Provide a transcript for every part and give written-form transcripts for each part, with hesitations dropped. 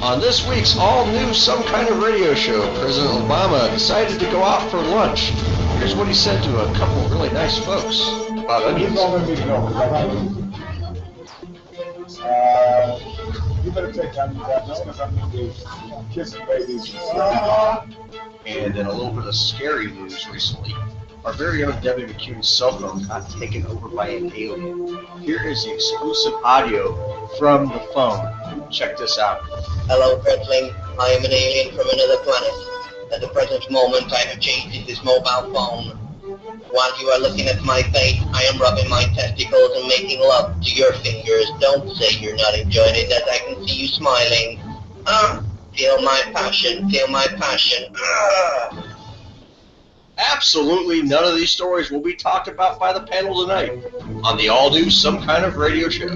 On this week's all-new Some Kind of Radio show, President Obama decided to go out for lunch. Here's what he said to a couple of really nice folks about onions. You better take onions out just because I'm going to be kissing babies. And in a little bit of scary news recently, our very own Debbie McCune's cell phone got taken over by an alien. Here is the exclusive audio from the phone. Check this out. Hello, Earthling. I am an alien from another planet. At the present moment, I have changed this mobile phone. While you are looking at my face, I am rubbing my testicles and making love to your fingers. Don't say you're not enjoying it, as I can see you smiling. Feel my passion, feel my passion. Absolutely none of these stories will be talked about by the panel tonight on the all-new Some Kind of Radio show.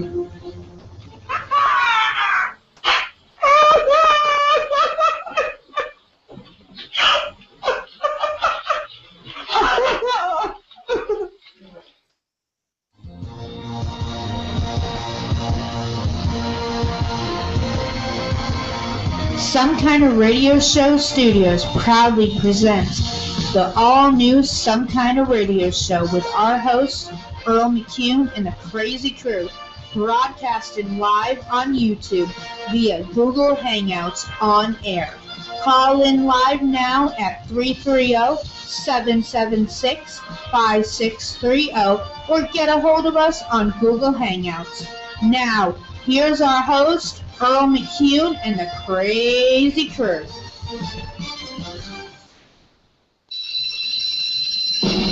Some Kind of Radio Show Studios proudly presents the all-new Some Kind of Radio Show with our hosts, Earl, McCune, and the crazy crew, broadcasting live on YouTube via Google Hangouts on air. Call in live now at 330-776-5630 or get a hold of us on Google Hangouts. Now, here's our host, Earl McCune and the crazy crew.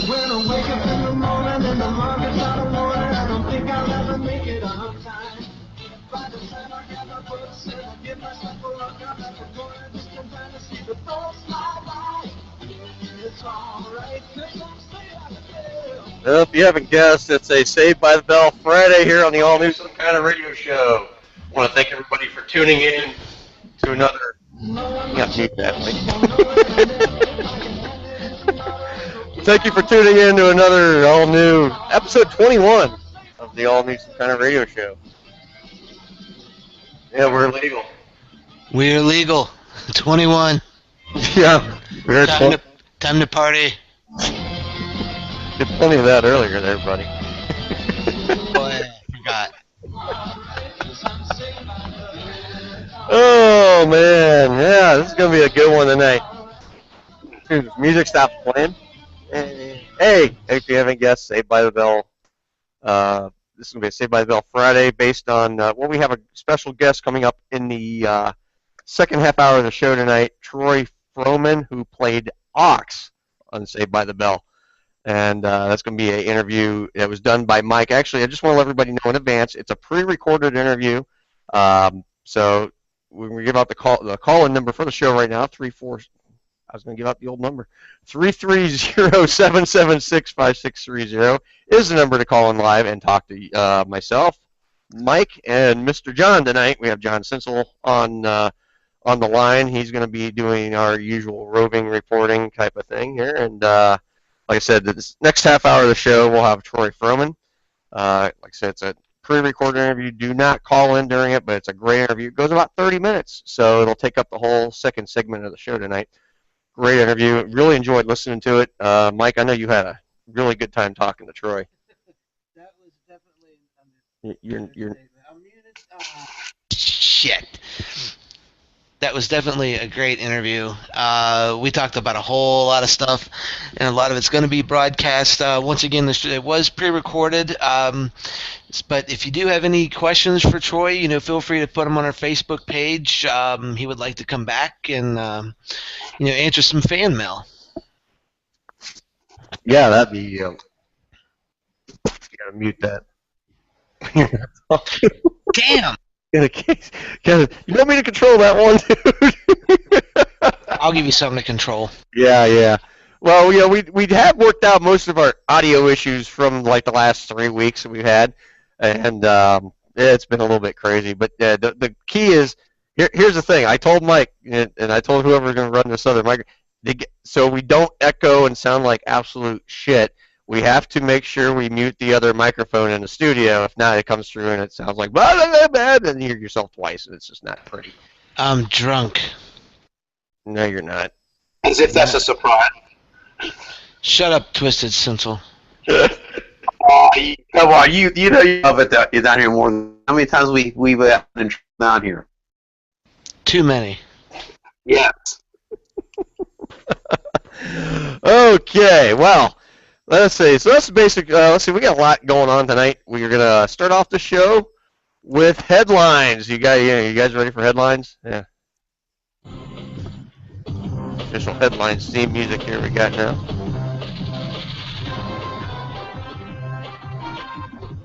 When I wake up in the morning and the market's out of order, I don't think I'll ever make it on time. By the time I got my books and I give myself a look, I'm at the corner just in time to see the boats fly by. It's alright, 'cause I'm staying out of jail. Well, if you haven't guessed, it's a Saved by the Bell Friday here on the all-new Some Kind of Radio show. I want to thank everybody for tuning in to another... You got to mute that, Thank you for tuning in to another all-new episode 21 of the all-new Some Kind of Radio show. Yeah, we're legal. We're legal. 21. Yeah. We're Time to party. Did plenty of that earlier there, buddy. Boy, I forgot. Oh, man. Yeah, this is going to be a good one tonight. Dude, music stops playing. Hey, if you haven't guessed, Saved by the Bell. This is going to be a Saved by the Bell Friday based on, we have a special guest coming up in the second half hour of the show tonight, Troy Fromin, who played Ox on Saved by the Bell. And that's going to be an interview that was done by Mike. Actually, I just want to let everybody know in advance, it's a pre-recorded interview. So we give out the call-in number for the show right now, I was going to give out the old number. 330-776-5630 is the number to call in live and talk to myself, Mike, and Mr. John tonight. We have John Sinsel on the line. He's going to be doing our usual roving reporting type of thing here. And like I said, this next half hour of the show, we'll have Troy Fromin. Like I said, it's a pre-recorded interview. Do not call in during it, but it's a great interview. It goes about 30 minutes, so it'll take up the whole second segment of the show tonight. Great interview. Really enjoyed listening to it. Mike, I know you had a really good time talking to Troy. That was definitely Shit. That was definitely a great interview. We talked about a whole lot of stuff, and a lot of it's going to be broadcast. Once again, it was pre-recorded. But if you do have any questions for Troy, feel free to put them on our Facebook page. He would like to come back and, answer some fan mail. Yeah, that'd be. You gotta mute that. Damn. You want me to control that one, dude? I'll give you something to control. Yeah. Well, we have worked out most of our audio issues from like the last 3 weeks that we've had, and it's been a little bit crazy. But the key is here's the thing. I told Mike and I told whoever's going to run this other mic, so we don't echo and sound like absolute shit. We have to make sure we mute the other microphone in the studio. If not, it comes through and it sounds like blah, blah, blah, blah, and you hear yourself twice, and it's just not pretty. I'm drunk. No, you're not. As if that's a surprise. Shut up, Twisted Sinsel. Come on, you know you love it down here more than how many times we've been down here. Too many. Yes. Okay, well, let's see. So that's the basic. Let's see. We got a lot going on tonight. We're gonna start off the show with headlines. You guys ready for headlines? Yeah. Official headlines theme music here we got now.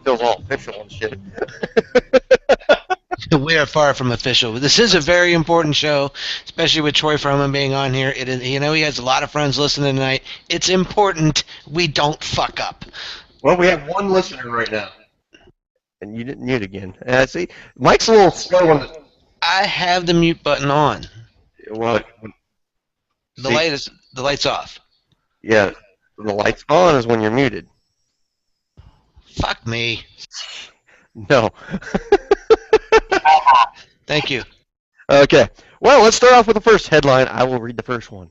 Feels all official and shit. We are far from official. This is a very important show, especially with Troy Fromin being on here. It is, he has a lot of friends listening tonight. It's important we don't fuck up. Well, we have one listener right now, and you didn't mute again. See, Mike's a little slow on the. I have the mute button on. Well, the light's off. Yeah, the light's on is when you're muted. Fuck me. No. Thank you. Okay. Well, let's start off with the first headline. I will read the first one.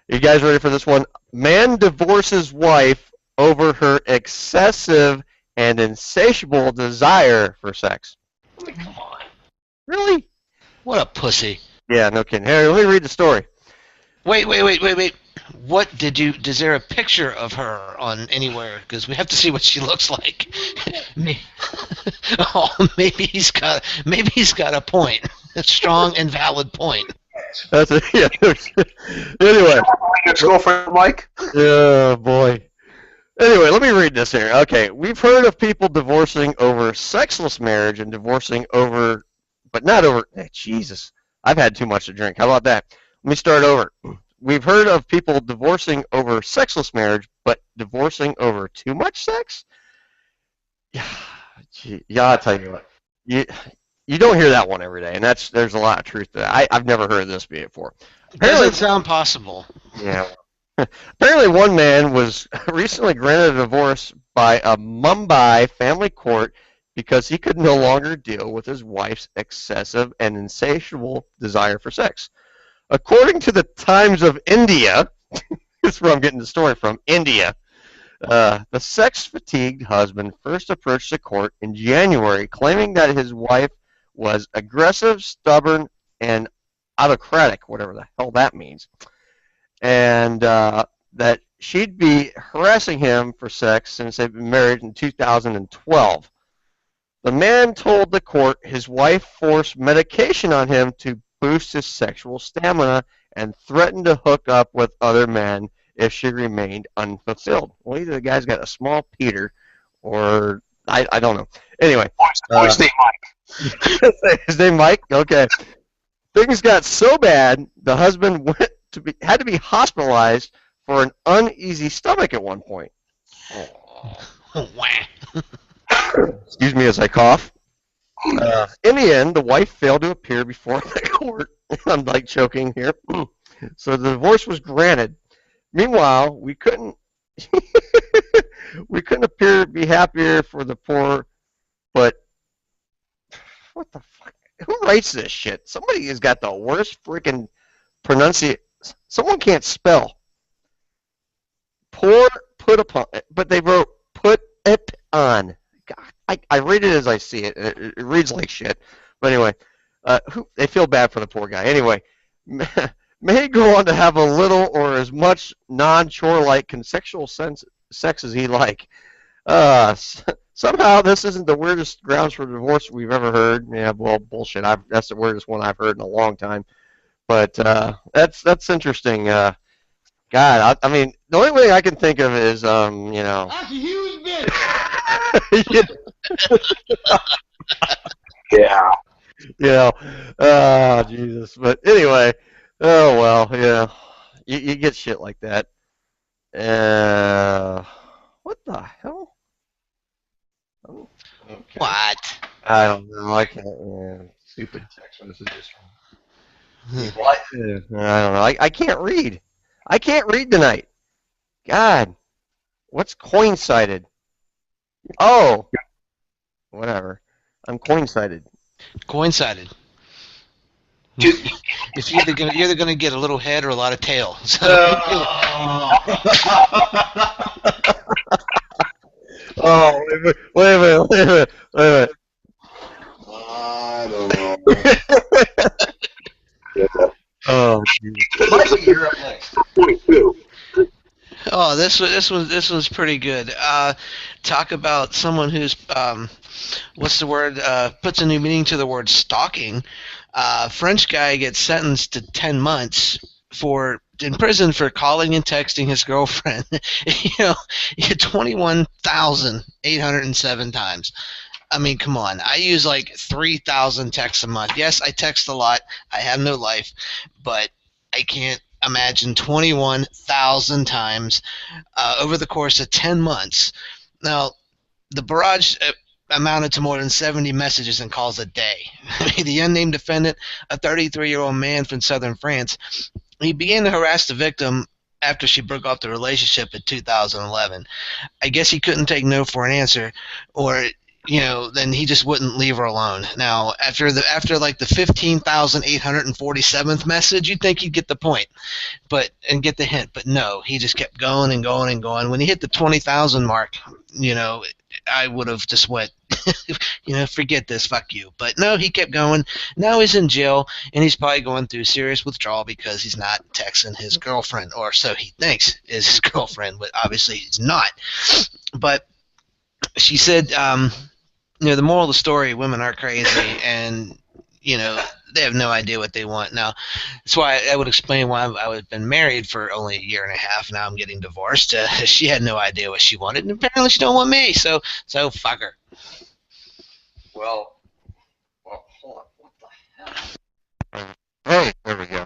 Are you guys ready for this one? Man divorces wife over her excessive and insatiable desire for sex. I mean, come on. Really? What a pussy. Yeah, no kidding. Here, let me read the story. Wait. What is there a picture of her on anywhere? Because we have to see what she looks like. Maybe he's got a point. A strong and valid point. That's it. Yeah. Anyway. Let's go for Mike. Oh, boy. Anyway, let me read this here. Okay, we've heard of people divorcing over sexless marriage and divorcing over, but not over, Jesus. I've had too much to drink. How about that? Let me start over. We've heard of people divorcing over sexless marriage, but divorcing over too much sex? Yeah, I'll tell you what. You don't hear that one every day, and there's a lot of truth to that. I've never heard of this before. Apparently, doesn't sound possible. Yeah. Apparently, one man was recently granted a divorce by a Mumbai family court because he could no longer deal with his wife's excessive and insatiable desire for sex. According to the Times of India, this is where I'm getting the story from, India, the sex-fatigued husband first approached the court in January claiming that his wife was aggressive, stubborn, and autocratic, whatever the hell that means, and that she'd be harassing him for sex since they've been married in 2012. The man told the court his wife forced medication on him to boost his sexual stamina and threatened to hook up with other men if she remained unfulfilled. Well, either the guy's got a small Peter or I don't know. Anyway. His name Mike. His name Mike? Okay. Things got so bad, the husband had to be hospitalized for an uneasy stomach at one point. Excuse me as I cough. In the end, the wife failed to appear before the court. I'm like choking here. So the divorce was granted. Meanwhile, we couldn't appear to be happier for the poor, but what the fuck? Who writes this shit? Somebody has got the worst freaking pronunciation. Someone can't spell. Poor put upon, but they wrote put it on. God, I read it as I see it. It reads like shit. But anyway, they feel bad for the poor guy. Anyway, may go on to have a little or as much non-chore-like consensual sex as he like. Somehow this isn't the weirdest grounds for divorce we've ever heard. Yeah, well, bullshit. That's the weirdest one I've heard in a long time. But that's interesting. God, I mean, the only way I can think of is, That's a huge bitch. Yeah. Oh, Jesus. But anyway, oh, well, yeah. You get shit like that. What the hell? Oh, okay. What? I don't know. I can't. Stupid text messages. What? I don't know. I can't read. I can't read tonight. God. What's coincided? Oh. Whatever. I'm coincided. Coincided. It's you're either gonna get a little head or a lot of tail. So, Oh, wait a minute. I don't know. Oh, Mikey, you're up next. oh, this was pretty good. Talk about someone who's what's the word? Puts a new meaning to the word stalking. French guy gets sentenced to 10 months in prison for calling and texting his girlfriend. 21,807 times. I mean, come on. I use like 3,000 texts a month. Yes, I text a lot. I have no life, but I can't imagine 21,000 times over the course of 10 months. Now, the barrage amounted to more than 70 messages and calls a day. The unnamed defendant, a 33-year-old man from southern France, he began to harass the victim after she broke off the relationship in 2011. I guess he couldn't take no for an answer, or then he just wouldn't leave her alone. Now, after like the 15,847th message, you'd think he'd get the point, and get the hint. But no, he just kept going and going and going. When he hit the 20,000 mark, I would have just went, forget this, fuck you. But no, he kept going. Now he's in jail, and he's probably going through serious withdrawal because he's not texting his girlfriend, or so he thinks is his girlfriend, but obviously he's not. But she said, the moral of the story, women are crazy, and, they have no idea what they want. Now, that's why I would explain why I've been married for only a year and a half. Now I'm getting divorced. She had no idea what she wanted, and apparently she don't want me, so fuck her. Well, hold on. What the hell? oh, there we go.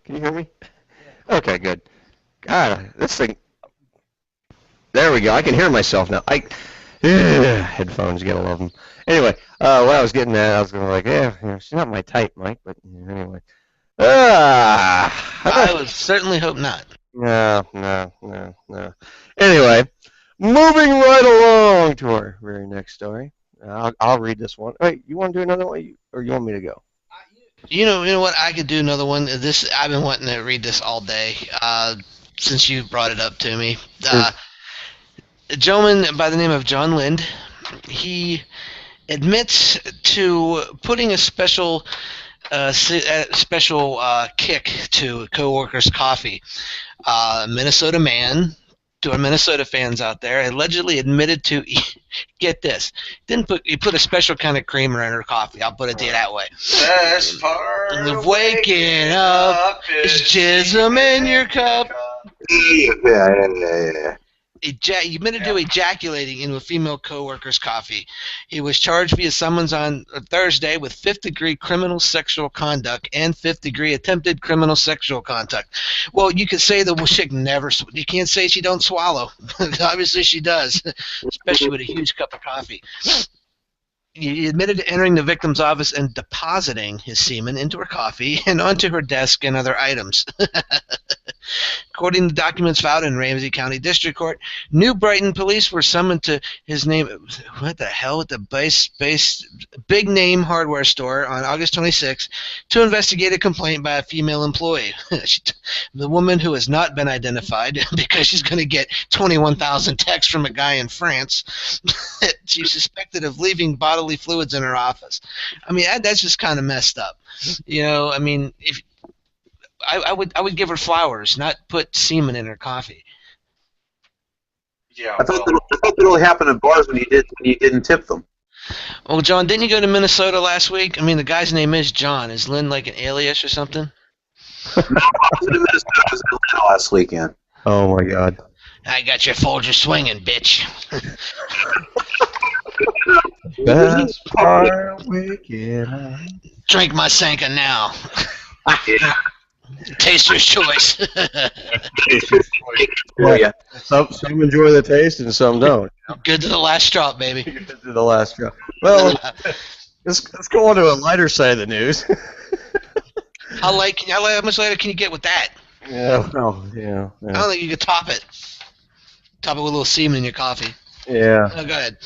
Can you hear me? Okay, good. God, this thing. There we go. I can hear myself now. Headphones, you gotta love them. Anyway, what I was getting at, I was going like, she's not my type, Mike, but anyway. I would certainly hope not. No. Anyway, moving right along to our very next story. I'll read this one. Wait, you want to do another one, or you want me to go? You know what? I could do another one. I've been wanting to read this all day since you brought it up to me. A gentleman by the name of John Lind, he admits to putting a special kick to a coworker's coffee. Minnesota man, to our Minnesota fans out there, allegedly admitted to, get this, he put a special kind of creamer in her coffee. I'll put it to you that way. Best part of waking up is jism in your cup. Yeah. He admitted to ejaculating into a female co-worker's coffee. He was charged via summons on Thursday with fifth-degree criminal sexual conduct and fifth-degree attempted criminal sexual conduct. Well, you could say the chick never. You can't say she don't swallow. Obviously, she does, especially with a huge cup of coffee. He admitted to entering the victim's office and depositing his semen into her coffee and onto her desk and other items. According to documents filed in Ramsey County District Court, New Brighton police were summoned to his name. What the hell? At the big name hardware store on August 26 to investigate a complaint by a female employee. The woman, who has not been identified because she's going to get 21,000 texts from a guy in France, she's suspected of leaving bodily fluids in her office. I mean, that's just kind of messed up. I mean, if I would give her flowers, not put semen in her coffee. Yeah. I thought that only happened in bars when you didn't tip them. Well, John, didn't you go to Minnesota last week? I mean, the guy's name is John. Is Lynn like an alias or something? No, I was in Minnesota. I was in Atlanta last weekend. Oh my God. I got your Folger swinging, bitch. Best part waking up. Drink my Sanka now. Taster's choice. Yeah. Some enjoy the taste and some don't. Good to the last drop, baby. Good to the last drop. Well, let's go on to a lighter side of the news. How much lighter can you get with that? Yeah. I don't think you could top it. Top it with a little semen in your coffee. Yeah. Oh, go ahead.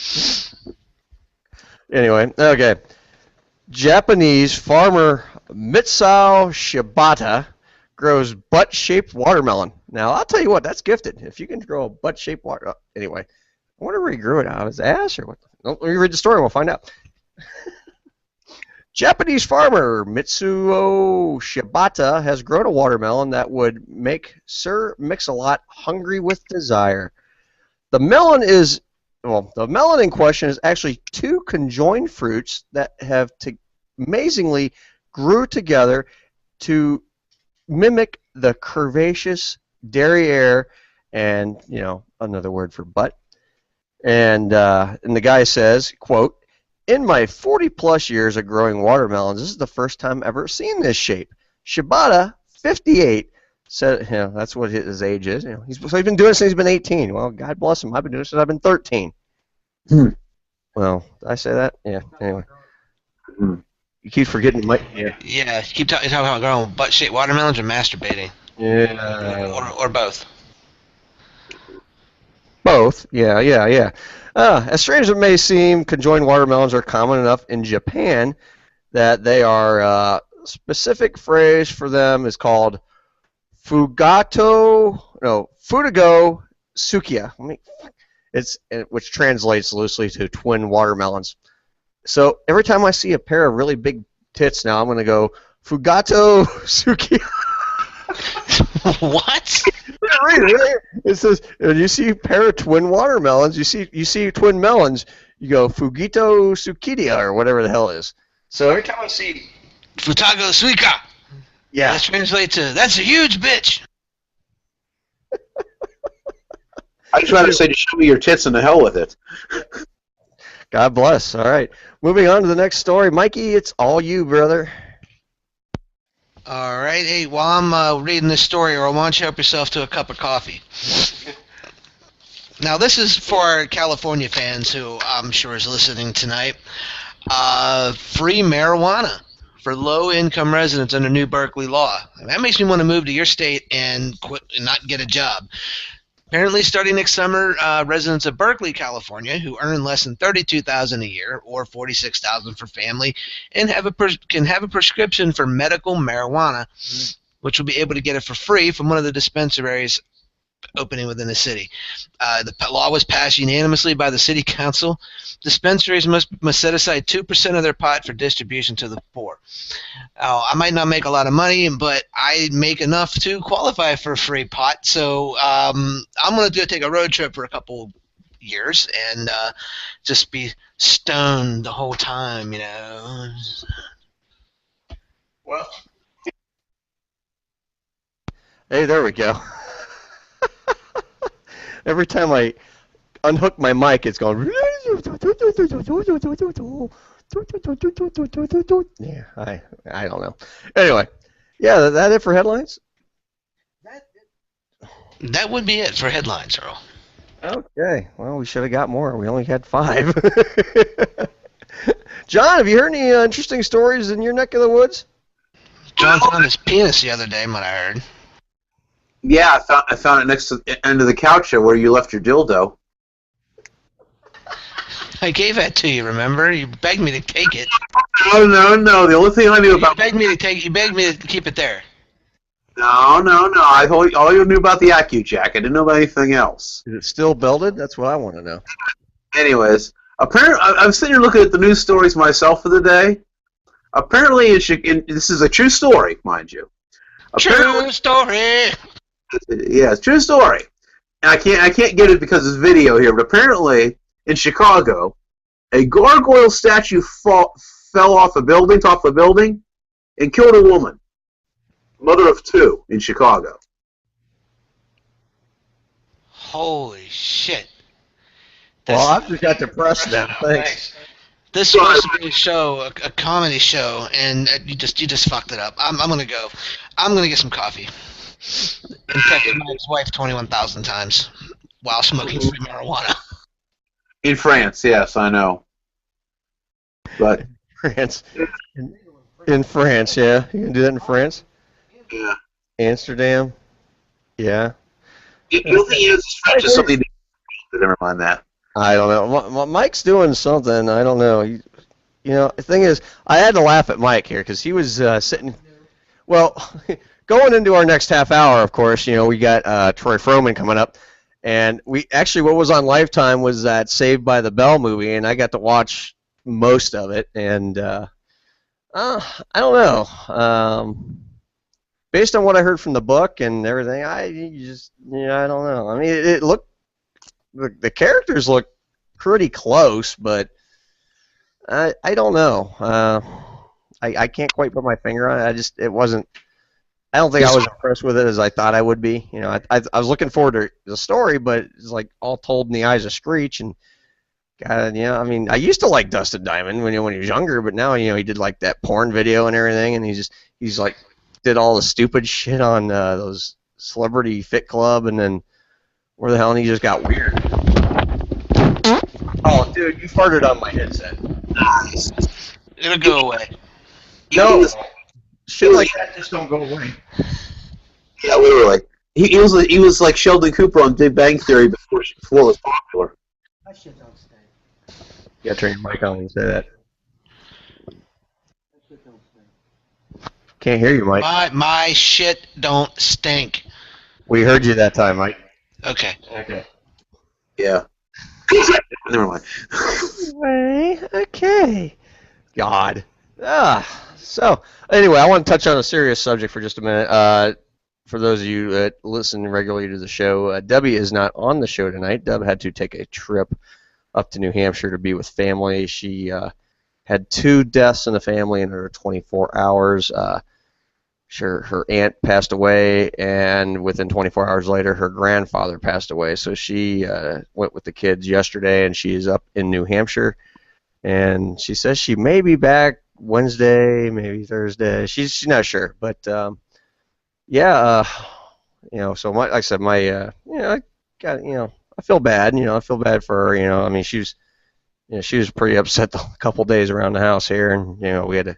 Anyway, okay. Japanese farmer Mitsuo Shibata grows butt-shaped watermelon. Now, I'll tell you what, that's gifted. If you can grow a butt-shaped water... anyway, I wonder where he grew it out of his ass or what. Let me read the story. We'll find out. Japanese farmer Mitsuo Shibata has grown a watermelon that would make Sir Mix-a-Lot hungry with desire. The melon in question is actually two conjoined fruits that have amazingly grew together to mimic the curvaceous derriere and, another word for butt. And the guy says, quote, "In my 40-plus years of growing watermelons, this is the first time I've ever seen this shape." Shibata, 58, said, that's what his age is. He's been doing it since he's been 18. Well, God bless him. I've been doing it since I've been 13. Well, did I say that? Yeah, anyway. You keep forgetting Mike. Yeah, keep talking about growing butt-shaped watermelons or masturbating. Yeah. Or both. Both. Yeah. As strange as it may seem, conjoined watermelons are common enough in Japan that they are specific phrase for them is called Fudago Sukiya. Which translates loosely to twin watermelons. So every time I see a pair of really big tits now, I'm going to go Fugato Sukiya. What? It says when you see a pair of twin watermelons, you see twin melons, you go Fugito Sukidia or whatever the hell it is. So every time I see Futago Suika. Yeah. That translates to that's a huge bitch. I just wanted to say, just show me your tits and the hell with it. God bless. All right. Moving on to the next story. Mikey, it's all you, brother. All right. Hey, while I'm reading this story, Earl, why don't you help yourself to a cup of coffee? Now, this is for our California fans who I'm sure is listening tonight. Free marijuana for low-income residents under new Berkeley law. That makes me want to move to your state and quit and not get a job. Apparently, starting next summer, residents of Berkeley, California, who earn less than $32,000 a year or $46,000 for family, and can have a prescription for medical marijuana, which will be able to get it for free from one of the dispensaries opening within the city. The law was passed unanimously by the city council. Dispensaries must set aside 2% of their pot for distribution to the poor. I might not make a lot of money, but I make enough to qualify for a free pot. So I'm going to take a road trip for a couple years and just be stoned the whole time, Well, hey, there we go. Every time I unhook my mic, it's going. Yeah, I don't know. Anyway, yeah, that it for headlines? That would be it for headlines, Earl. Okay, well, we should have got more. We only had 5. John, have you heard any interesting stories in your neck of the woods? John found his penis the other day, what I heard. Yeah, I found it next to the end of the couch where you left your dildo. I gave that to you, remember? You begged me to take it. No. The only thing I knew about... You begged me to keep it there. No. All you knew about the AccuJack. I didn't know about anything else. Is it still belted? That's what I want to know. Anyways, apparently, I'm sitting here looking at the news stories myself for the day. Apparently, this is a true story, mind you. True story! Yeah, it's a true story. And I can't get it because it's video here, but apparently, in Chicago, a gargoyle statue fell off a building, and killed a woman. Mother of 2 in Chicago. Holy shit. Well, I've just got depressed now. Thanks. This was supposed to be a show, a comedy show, and you just fucked it up. I'm gonna go. I'm gonna get some coffee. And text my ex-wife 21,000 times while smoking free marijuana. In France, yes, I know. But France. In France, yeah. You can do that in France? Yeah. Amsterdam? Yeah. The only thing is French is something different. Never mind that. I don't know. Mike's doing something. I don't know. You know, the thing is, I had to laugh at Mike here because he was sitting. Well, going into our next half hour, of course, you know, we got Troy Fromin coming up, and we actually what was on Lifetime was that Saved by the Bell movie, and I got to watch most of it, and I don't know. Based on what I heard from the book and everything, I don't know. I mean, it looked the characters look pretty close, but I don't know. I can't quite put my finger on it. It wasn't. I don't think I was impressed with it as I thought I would be. You know, I was looking forward to the story, but it's like all told in the eyes of Screech. And God, you know, I mean, I used to like Dustin Diamond when he was younger, but now you know he did like that porn video and everything, and he's like did all the stupid shit on those Celebrity Fit Club, and then where the hell, and he just got weird. Oh, dude, you farted on my headset. Nice. It'll go away. No, shit like that just don't go away. Yeah, literally. He was like Sheldon Cooper on Big Bang Theory before it was popular. That shit don't stink. You gotta turn your mic on when you say that. That shit don't stink. Can't hear you, Mike. My shit don't stink. We heard you that time, Mike. Okay. Okay. Yeah. Never mind. Okay. God. So, anyway, I want to touch on a serious subject for just a minute. For those of you that listen regularly to the show, Debbie is not on the show tonight. Deb had to take a trip up to New Hampshire to be with family. She had 2 deaths in the family in her 24 hours. Her aunt passed away, and within 24 hours later, her grandfather passed away. So she went with the kids yesterday, and she's up in New Hampshire. And she says she may be back Wednesday, maybe Thursday. She's not sure, but yeah, you know. So like I said, I got, I feel bad. I feel bad for her. I mean, she was pretty upset the couple days around the house here, and we had to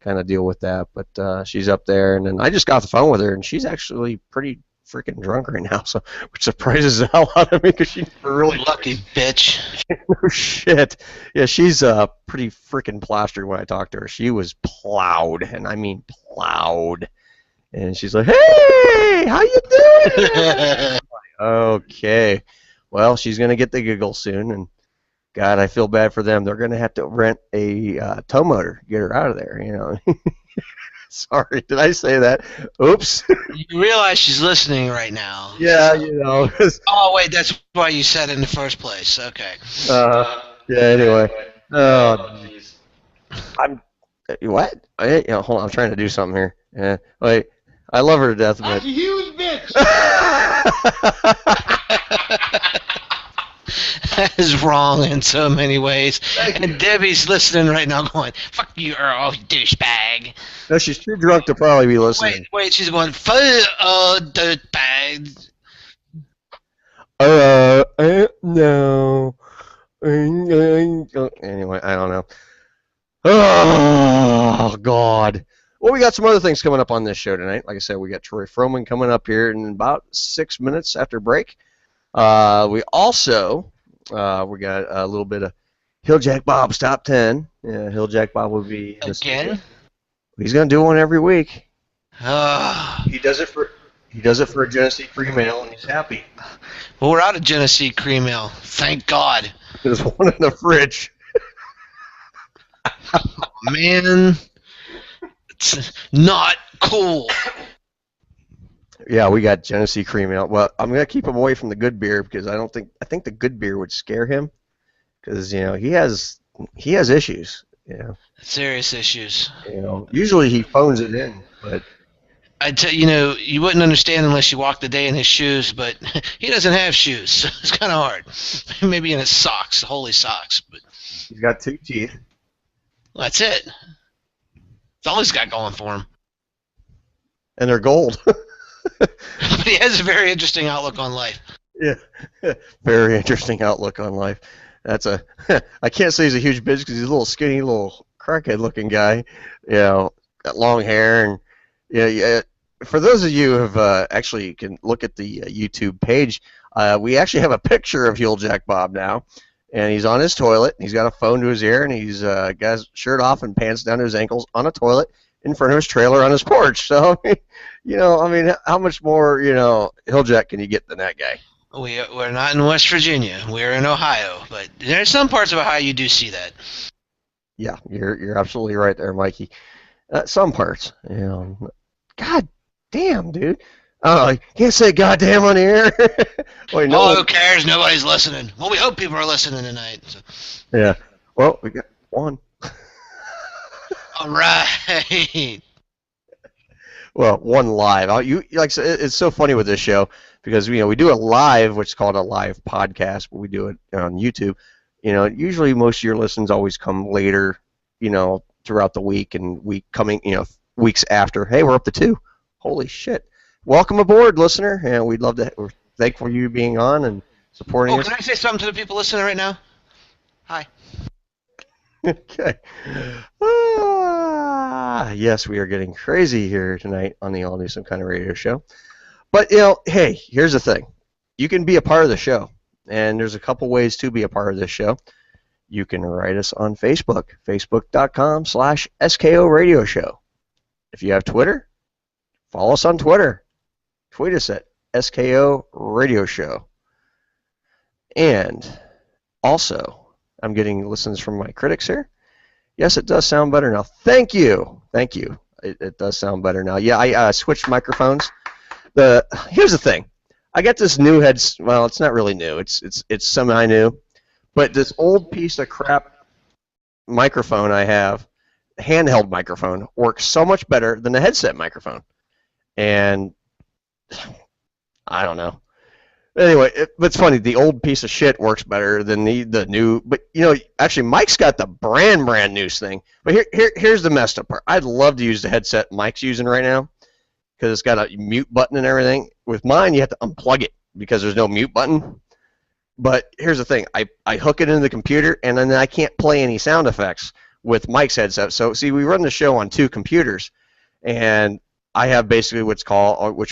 kind of deal with that. But she's up there, and then I just got off the phone with her, and she's actually pretty freaking drunk right now, so which surprises the hell out of me because she's really lucky bitch. No shit. Yeah, she's pretty freaking plastered when I talked to her. She was plowed, and I mean plowed. And she's like, "Hey, how you doing?" Okay. Well, she's gonna get the giggle soon, and God, I feel bad for them. They're gonna have to rent a tow motor, get her out of there. Sorry, did I say that? Oops. You realize she's listening right now. Yeah, Oh, wait, that's why you said it in the first place. Okay. Yeah, anyway. Oh, jeez. What? Hold on, I'm trying to do something here. Yeah, wait. I love her to death, but... That's a huge bitch! That is wrong in so many ways. And Debbie's listening right now going, "Fuck you, Earl, you douchebag." No, she's too drunk to probably be listening. Wait, she's going, "Fuck, douchebag." No. Anyway, I don't know. Oh, God. Well, we got some other things coming up on this show tonight. Like I said, we got Troy Fromin coming up here in about 6 minutes after break. We also we got a little bit of Hilljack Bob's top 10. Yeah, Hilljack Bob will be again. He's gonna do one every week. Uh, He does it for a Genesee cream ale, and he's happy. Well, we're out of Genesee cream ale. Thank God. There's one in the fridge. Oh, man, it's not cool. Yeah, we got Genesee cream ale. Well, I'm gonna keep him away from the good beer because I think the good beer would scare him because he has issues. Serious issues. Usually he phones it in, but I tell you wouldn't understand unless you walked the day in his shoes, but he doesn't have shoes, so it's kind of hard. Maybe in his socks, holy socks, but he's got 2 teeth. well, that's it. That's all he's got going for him. And they're gold. But he has a very interesting outlook on life. Yeah, very interesting outlook on life. I can't say he's a huge bitch because he's a little skinny, little crackhead-looking guy. Got long hair, and yeah. For those of you who have actually can look at the YouTube page, we actually have a picture of Hilljack Bob now, and he's on his toilet. He's got a phone to his ear, and he's got his shirt off and pants down to his ankles on a toilet in front of his trailer on his porch. So, how much more, Hilljack can you get than that guy? We're not in West Virginia. We're in Ohio, but there's some parts of Ohio you do see that. Yeah, you're absolutely right there, Mikey. Some parts, God damn, dude. Oh, you can't say goddamn on the air. Wait, no. Oh, who cares? Nobody's listening. Well, we hope people are listening tonight. So. Yeah. Well, we got one. All right. Well, one live. It's so funny with this show because we do a live, which is called a live podcast, but we do it on YouTube. Usually most of your listens always come later, throughout the week and weeks after. Hey, we're up to 2. Holy shit. Welcome aboard, listener, and we're thankful for you being on and supporting us. Can I say something to the people listening right now? Hi. Okay. Yes, we are getting crazy here tonight on the All New Some Kind of Radio show. But, hey, here's the thing. You can be a part of the show, and there's a couple ways to be a part of this show. You can write us on Facebook, facebook.com/SKO Radio Show. If you have Twitter, follow us on Twitter. Tweet us at SKO Radio Show. And also, I'm getting listens from my critics here. Yes, it does sound better now. Thank you. It does sound better now. Yeah, I switched microphones. Here's the thing. I got this new well, it's not really new. It's semi-new. But this old piece of crap microphone I have, handheld microphone, works so much better than the headset microphone. And I don't know. Anyway, it's funny. The old piece of shit works better than the new. But actually, Mike's got the brand new thing. But here's the messed up part. I'd love to use the headset Mike's using right now because it's got a mute button and everything. With mine, you have to unplug it because there's no mute button. But here's the thing. I hook it into the computer, and then I can't play any sound effects with Mike's headset. So see, we run the show on 2 computers, and I have basically which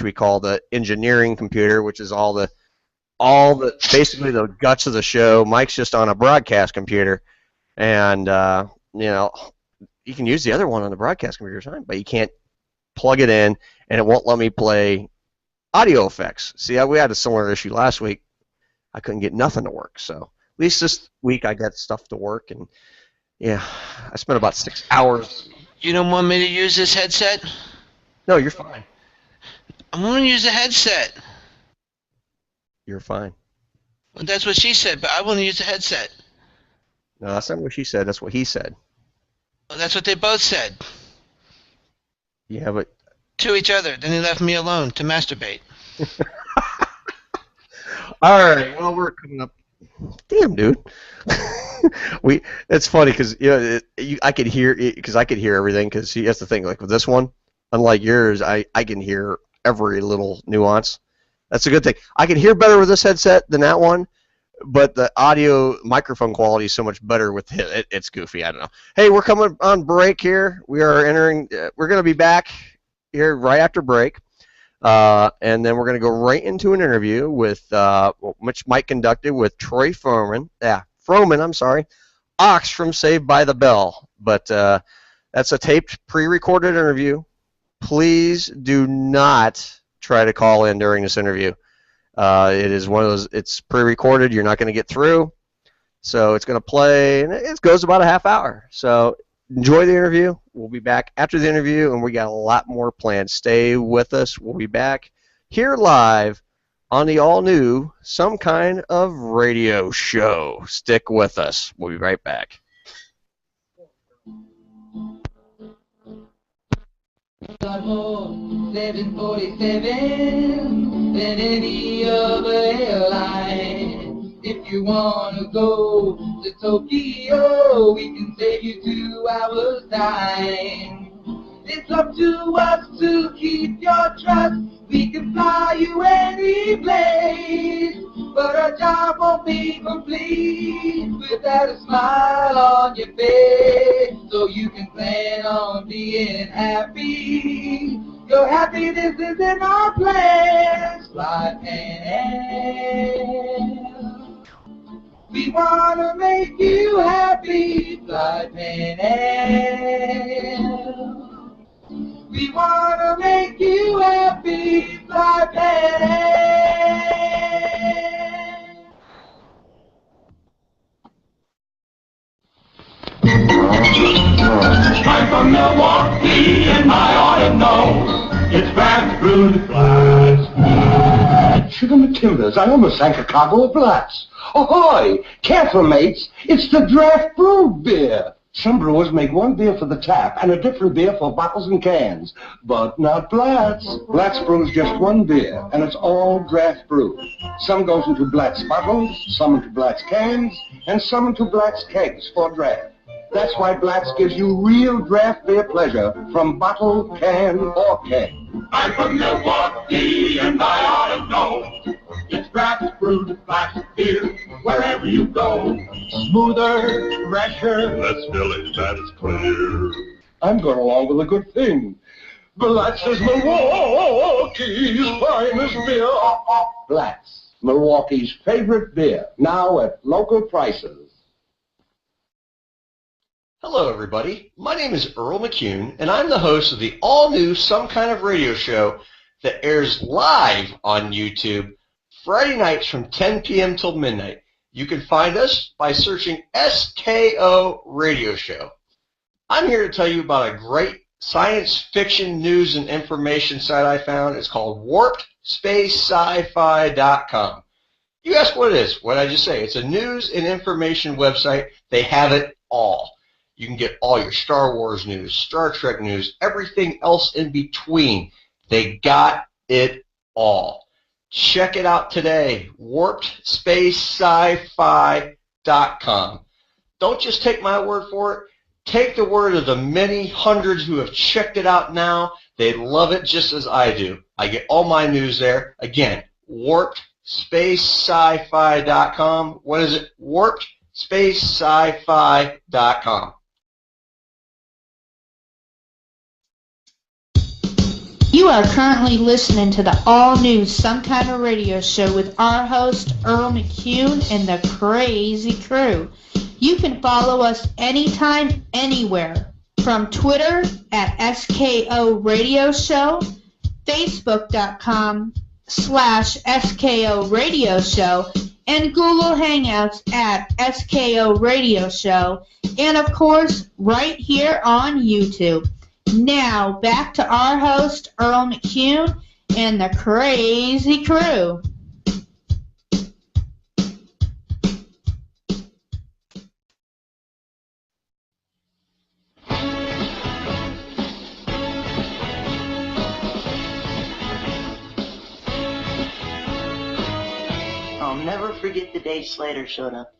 we call the engineering computer, which is all the basically the guts of the show. Mike's just on a broadcast computer, and you can use the other one on the broadcast computer, but you can't plug it in, and it won't let me play audio effects. See, we had a similar issue last week. I couldn't get nothing to work, so at least this week I got stuff to work, and yeah, I spent about 6 hours. You don't want me to use this headset? No, you're fine. I'm going to use the headset. You're fine. Well, that's what she said, but I want to use the headset. No, that's not what she said. That's what he said. Well, that's what they both said. Yeah, but... To each other. Then they left me alone to masturbate. All right. Well, we're coming up. Damn, dude. It's funny because I could hear everything because that's the thing. Like with this one, unlike yours, I can hear every little nuance. That's a good thing. I can hear better with this headset than that one, but the audio microphone quality is so much better with it. It's goofy. I don't know. Hey, we're coming on break here. We are entering. We're going to be back here right after break. And then we're going to go right into an interview with which Mike conducted with Troy Fromin. Fromin, I'm sorry. Ox from Saved by the Bell. But that's a taped, pre-recorded interview. Please do not try to call in during this interview. It is one of those, it's pre-recorded. You're not going to get through. So it's going to play, and it goes about a half hour. So enjoy the interview. We'll be back after the interview, and we got a lot more planned. Stay with us. We'll be back here live on the all-new Some Kind of Radio show. Stick with us. We'll be right back. Got more 747 than any other airline. If you want to go to Tokyo, we can save you 2 hours time. It's up to us to keep your trust. We can fly you any place, but our job won't be complete without a smile on your face. So you can plan on being happy. Your happiness is in our plans. Fly Pan Am. We wanna make you happy, fly Pan Am. We wanna make you happy, fly Pan Am. I'm from Milwaukee and I ought to know. It's fast brewed flats. Sugar Matildas, I almost sank a cargo of flats. Ahoy! Careful, mates. It's the draft brewed beer. Some brewers make one beer for the tap and a different beer for bottles and cans. But not Blatz. Blatz brews just one beer, and it's all draft brewed. Some goes into Blatz bottles, some into Blatz cans, and some into Blatz kegs for draft. That's why Blatz gives you real draft beer pleasure from bottle, can, or keg. I'm from Milwaukee, and I ought to know. It's draft brewed Blatz beer wherever you go. Smoother, fresher, less filling, that is clear. I'm going along with a good thing. Blatz is Milwaukee's finest beer. Blatz, Milwaukee's favorite beer, now at local prices. Hello, everybody. My name is Earl McCune, and I'm the host of the all-new Some Kind of Radio show that airs live on YouTube Friday nights from 10 p.m. till midnight. You can find us by searching S.K.O.R S Radio Show. I'm here to tell you about a great science fiction news and information site I found. It's called WarpedSpaceSci-Fi.com. You ask what it is. What did I just say? It's a news and information website. They have it all. You can get all your Star Wars news, Star Trek news, everything else in between. They got it all. Check it out today, WarpedSpaceSci-Fi.com. Don't just take my word for it. Take the word of the many hundreds who have checked it out now. They love it just as I do. I get all my news there. Again, WarpedSpaceSci-Fi.com. What is it? WarpedSpaceSci-Fi.com. You are currently listening to the all-new Some Kind of Radio show with our host, Earl McCune, and the Crazy Crew. You can follow us anytime, anywhere, from Twitter at S.K.O. Radio Show, Facebook.com/SKO Radio Show, and Google Hangouts at S.K.O. Radio Show, and of course, right here on YouTube. Now, back to our host, Earl McCune, and the Crazy Crew. I'll never forget the day Slater showed up.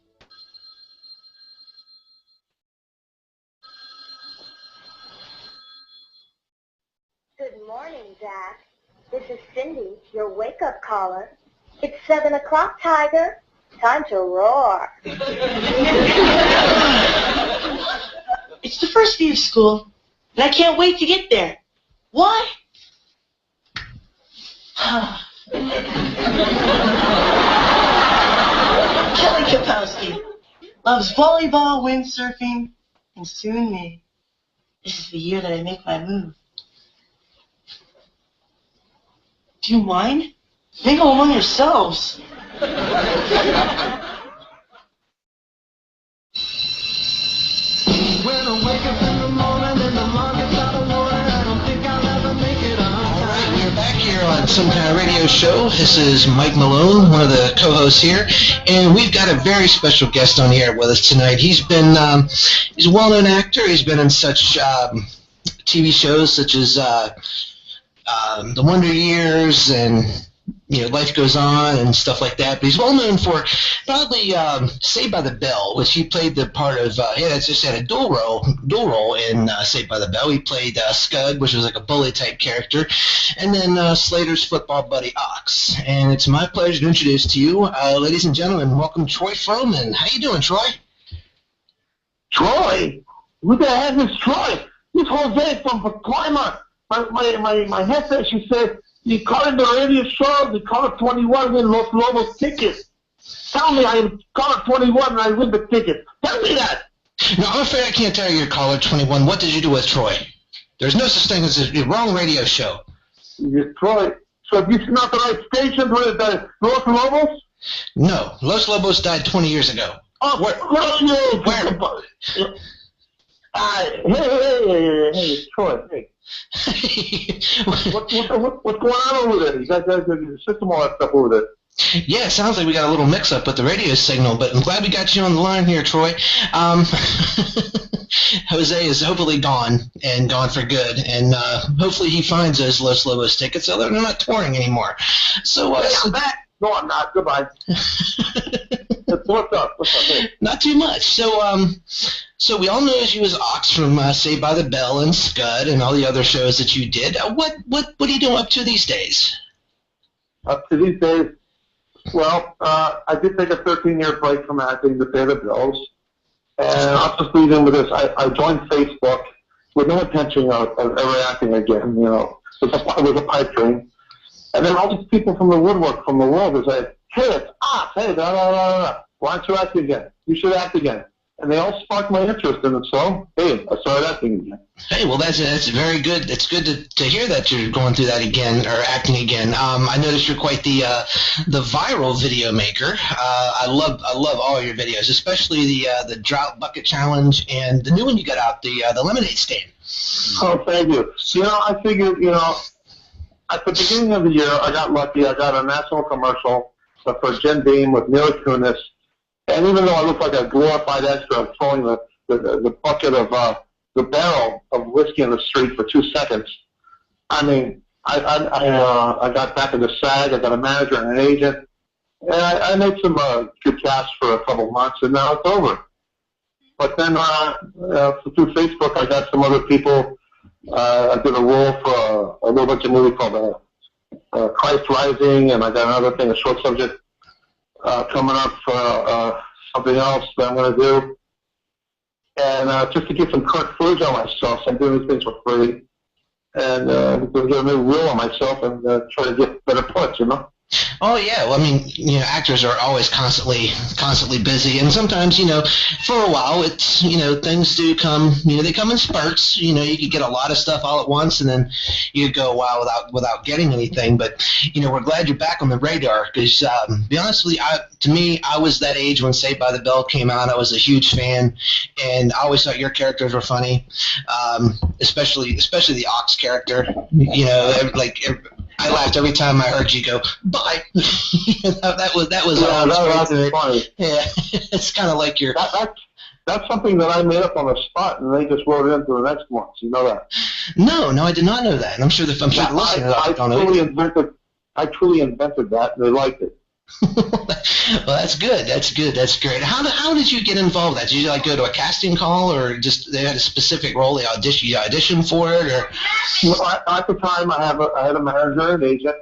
Good morning, Zach. This is Cindy, your wake-up caller. It's 7 o'clock, Tiger. Time to roar. It's the first day of school, and I can't wait to get there. Why? Kelly Kapowski loves volleyball, windsurfing, and soon me. This is the year that I make my move. Do you mind? Think among yourselves. When I wake up in the morning and the market's out of water, I don't think I'll ever make it on time. All right, we're back here on Some Kind of Radio Show. This is Mike Malone, one of the co-hosts here, and we've got a very special guest on the air with us tonight. He's been, he's a well-known actor. He's been in such TV shows such as The Wonder Years and Life Goes On and stuff like that. But he's well known for probably Saved by the Bell, which he played the part of. Just had a dual role in Saved by the Bell. He played Scud, which was like a bully type character, and then Slater's football buddy Ox. And it's my pleasure to introduce to you, ladies and gentlemen, welcome Troy Fromin. How you doing, Troy? Troy? Who the heck is Troy? This Jose from Pacoima. My headset, she said, you call it the radio show, they call it 21 win Los Lobos tickets. Tell me I am caller 21 and I win the ticket. Tell me that. No, I'm afraid I can't tell you you're caller 21. What did you do with Troy? There's no such thing as a wrong radio show. You're Troy. So have you not the right station for the Los Lobos? No, Los Lobos died 20 years ago. Oh, where? Hey, Troy, hey. What's going on over there? You guys got the system, all that stuff over there. Yeah, it sounds like we got a little mix-up with the radio signal, but I'm glad we got you on the line here, Troy. Jose is hopefully gone, and gone for good, and hopefully he finds those Los Lobos tickets, although they're not touring anymore. So, I'm back. No, I'm not. Goodbye. What's up? Hey. Not too much. So we all know you as Ox from Saved by the Bell and Scud and all the other shows that you did. What are you doing up to these days? Up to these days? Well, I did take a 13-year break from acting to pay the bills. And I'll just leave in with this. I joined Facebook with no intention of ever acting again. You know, it was a pipe dream. And then all these people from the woodwork, from the world, would say, hey, it's Ox. Hey, why don't you act again? You should act again. And they all sparked my interest in it, so, hey, I started acting again. Hey, well, that's very good. It's good to hear that you're going through that again, or acting again. I noticed you're quite the viral video maker. I love all your videos, especially the Drought Bucket Challenge and the new one you got out, the Lemonade Stand. Oh, thank you. You know, I figured, you know, at the beginning of the year, I got lucky. I got a national commercial for Jim Beam with Mila Kunis. And even though I look like a glorified extra throwing the bucket of the barrel of whiskey in the street for 2 seconds, I mean, I got back into SAG. I got a manager and an agent, and I made some good cash for a couple months, and now it's over. But then through Facebook, I got some other people. I did a role for a little bunch of movie called Christ Rising, and I got another thing, a short subject. Coming up for something else that I'm going to do. And just to get some current footage on myself, so I'm doing these things for free. And to get a new reel on myself and try to get better parts, you know? Oh, yeah. Well, I mean, you know, actors are always constantly busy. And sometimes, you know, for a while, it's, you know, things do come, you know, they come in spurts. You know, you could get a lot of stuff all at once, and then you go a while without getting anything. But, you know, we're glad you're back on the radar because, to be honest with you, to me, I was that age when Saved by the Bell came out. I was a huge fan, and I always thought your characters were funny, especially the Ox character. You know, like I laughed every time I heard you go, bye. that was funny. Yeah, it's kind of like your... That's something that I made up on the spot, and they just wrote it into the next one. You know that? No, I did not know that. And I'm sure the listeners don't know. I truly invented that, and they liked it. Well, that's good. That's great. How did you get involved with that? Did you like go to a casting call, or just they had a specific role you audition for it, or? Well, at the time, I had a manager and agent,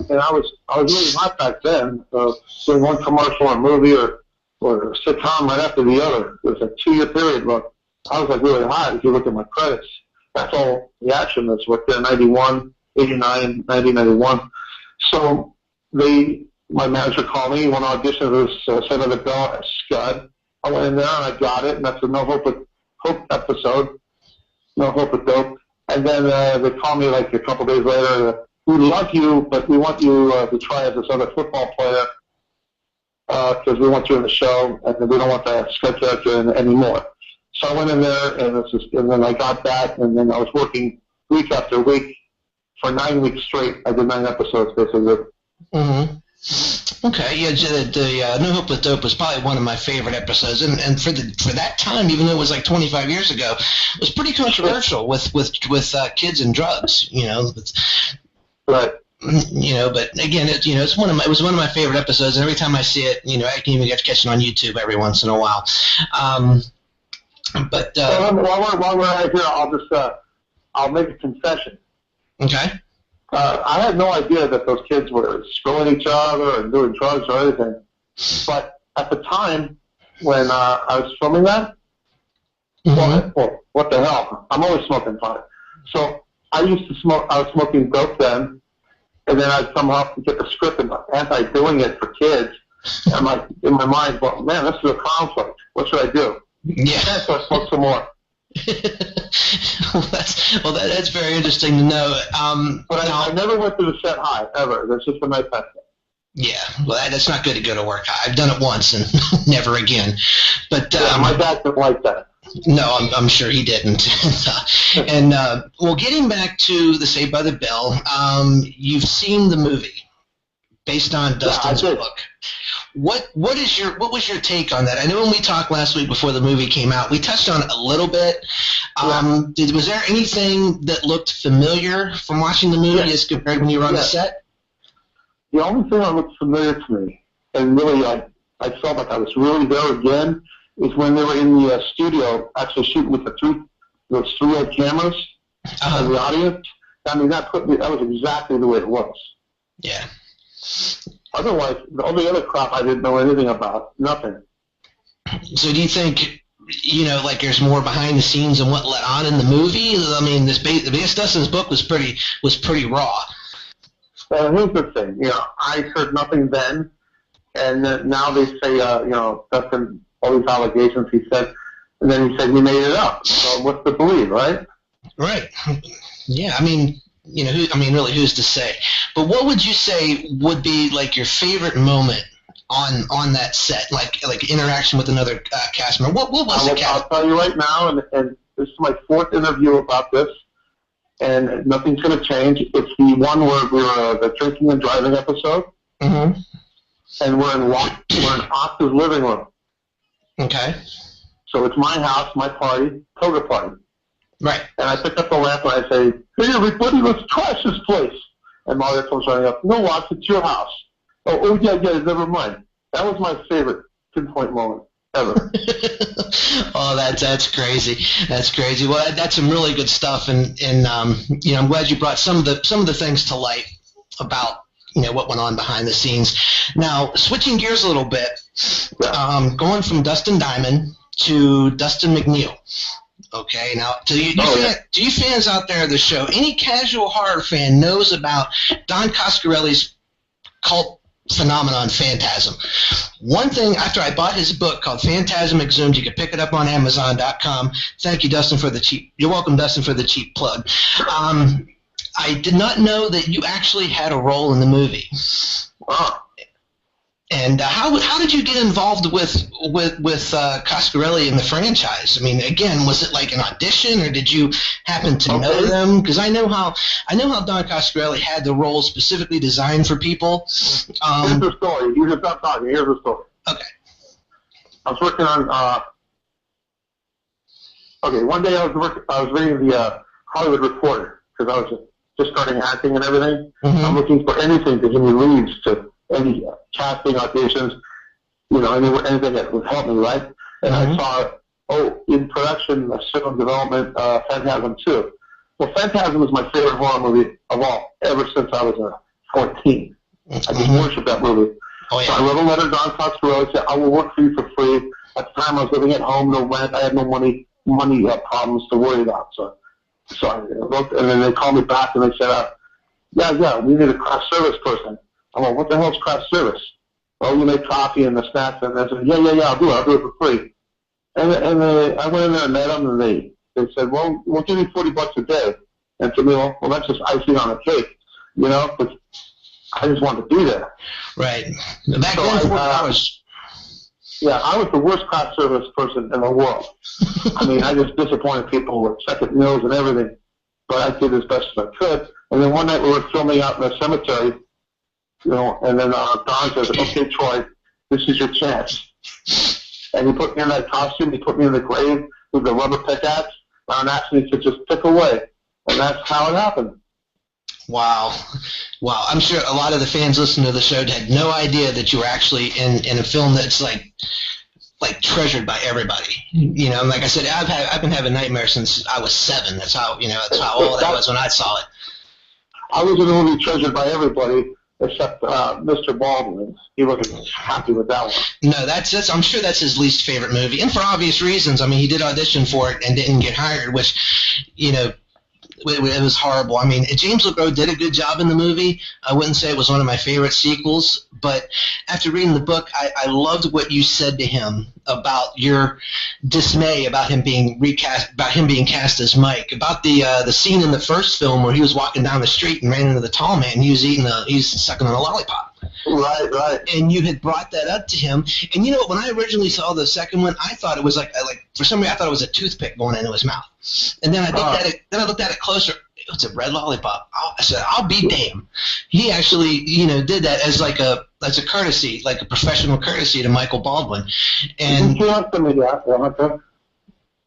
and I was really hot back then, doing one commercial or movie or a sitcom right after the other. It was a 2-year period, but I was like really hot. If you look at my credits, that's all the action that's what there, 91, 89, 90, 91. So my manager called me, want to audition for this Saved by the Bell at Scud. I went in there and I got it, and that's a No Hope episode, No Hope with Dope. And then they called me like a couple days later, we love you, but we want you to try as this other football player because we want you in the show, and we don't want that Scud character anymore. So I went in there, and then I got that, and then I was working week after week for 9 weeks straight. I did 9 episodes, basically. Mm-hmm. Okay, yeah, the No Hope with Dope was probably one of my favorite episodes, and for that time, even though it was like 25 years ago, it was pretty controversial with kids and drugs, you know. Right. You know, but again, it was one of my favorite episodes, and every time I see it, you know, I can even get to catch it on YouTube every once in a while. But while we're out here, I'll make a confession. Okay. I had no idea that those kids were screwing each other and doing drugs or anything. But at the time when I was filming that, what the hell? I'm always smoking pot. So I used to smoke. I was smoking dope then, and then I'd somehow get the script and anti-doing it for kids. I'm like, in my mind, well, man, this is a conflict. What should I do? Yeah. So I spoke some more. That's very interesting to know. But I never went to the set high, ever. That's just a nice thing. Yeah, well, that's not good to go to work high. I've done it once and never again. But my dad didn't like that. No, I'm sure he didn't. Well, getting back to the Saved by the Bell, you've seen the movie based on Dustin's book. What was your take on that? I know when we talked last week before the movie came out, we touched on it a little bit. Was there anything that looked familiar from watching the movie as compared when you were on the set? The only thing that looked familiar to me, and really I felt like I was really there again, is when they were in the studio actually shooting with those 3 cameras and the audience. I mean, that was exactly the way it was. Yeah. Otherwise, all the other crap I didn't know anything about. Nothing. So do you think, like there's more behind the scenes and what let on in the movie? I mean, Dustin's book was pretty raw. Here's the thing. I heard nothing then, and now they say, Dustin, all these allegations he said, and then he said he made it up. So what's to believe, right? Right. Yeah. I mean, really, who's to say? But what would you say would be like your favorite moment on that set, like interaction with another cast member? What was the cast? I'll tell you right now, and this is my 4th interview about this, and nothing's going to change. It's the one where we were the drinking and driving episode, and we're in Ox's living room. Okay. So it's my house, my party, toga party. Right. And I pick up the lamp and I say, "Hey everybody, let's trash this place." And Mario comes running up. "No, Ox, it's your house." Oh yeah, never mind. That was my favorite pinpoint moment ever. Oh, that's crazy. That's crazy. Well, that's some really good stuff, and I'm glad you brought some of the things to light about what went on behind the scenes. Now, switching gears a little bit, going from Dustin Diamond to Dustin McNeil. Okay, now to you fans out there of the show, any casual horror fan knows about Don Coscarelli's cult phenomenon, Phantasm. One thing, after I bought his book called Phantasm Exhumed, you can pick it up on Amazon.com. Thank you, Dustin, for the cheap. You're welcome, Dustin, for the cheap plug. I did not know that you actually had a role in the movie. And how did you get involved with Coscarelli in the franchise? I mean, again, was it like an audition, or did you happen to know them? Because I know how Don Coscarelli had the role specifically designed for people. Here's the story. You just stop talking. Here's the story. Okay. I was working on. One day I was reading the Hollywood Reporter because I was just starting acting and everything. I'm looking for anything to give me leads to any casting auditions, anything that would help me, right? And I saw, in production, still in development, Phantasm 2. Well, Phantasm is my favorite horror movie of all, ever since I was 14. I just worship that movie. Oh, yeah. So I wrote a letter to Don Coscarelli, said, "I will work for you for free." At the time, I was living at home, no rent. I had no money problems to worry about. So I wrote, and then they called me back and they said, yeah, we need a craft service person. I'm like, "What the hell is craft service?" "Oh, you make coffee and the snacks." And I said, yeah, I'll do it for free. And I went in there and met them, and they said, "Well, we'll give you $40 a day." And to me, well, that's just icing on the cake, but I just wanted to be there. Right. Back then, $4. Yeah, I was the worst craft service person in the world. I mean, I just disappointed people with second meals and everything. But I did as best as I could. And then one night we were filming out in the cemetery, and then Don says, "Okay, Troy, this is your chance." And he put me in that costume. He put me in the grave with the rubber pickaxe. And he said, "Just pick away." And that's how it happened. Wow. I'm sure a lot of the fans listening to the show had no idea that you were actually in a film that's like treasured by everybody. Like I said, I've been having nightmares since I was 7. That's how old I was when I saw it. I was in a movie treasured by everybody except Mr. Baldwin. He wasn't happy with that one. No, that's I'm sure that's his least favorite movie, and for obvious reasons. I mean, he did audition for it and didn't get hired, which It was horrible. I mean, James LeGros did a good job in the movie. I wouldn't say it was one of my favorite sequels, but after reading the book, I loved what you said to him about your dismay about him being recast, about him being cast as Mike, about the scene in the first film where he was walking down the street and ran into the tall man. He was sucking on a lollipop. Right. And you had brought that up to him. And you know, when I originally saw the second one, I thought it was like for some reason I thought it was a toothpick going into his mouth. And then I looked at it closer. It's a red lollipop. I said, I'll be damned. He actually, did that as a courtesy, like a professional courtesy to Michael Baldwin. And he came up to me after.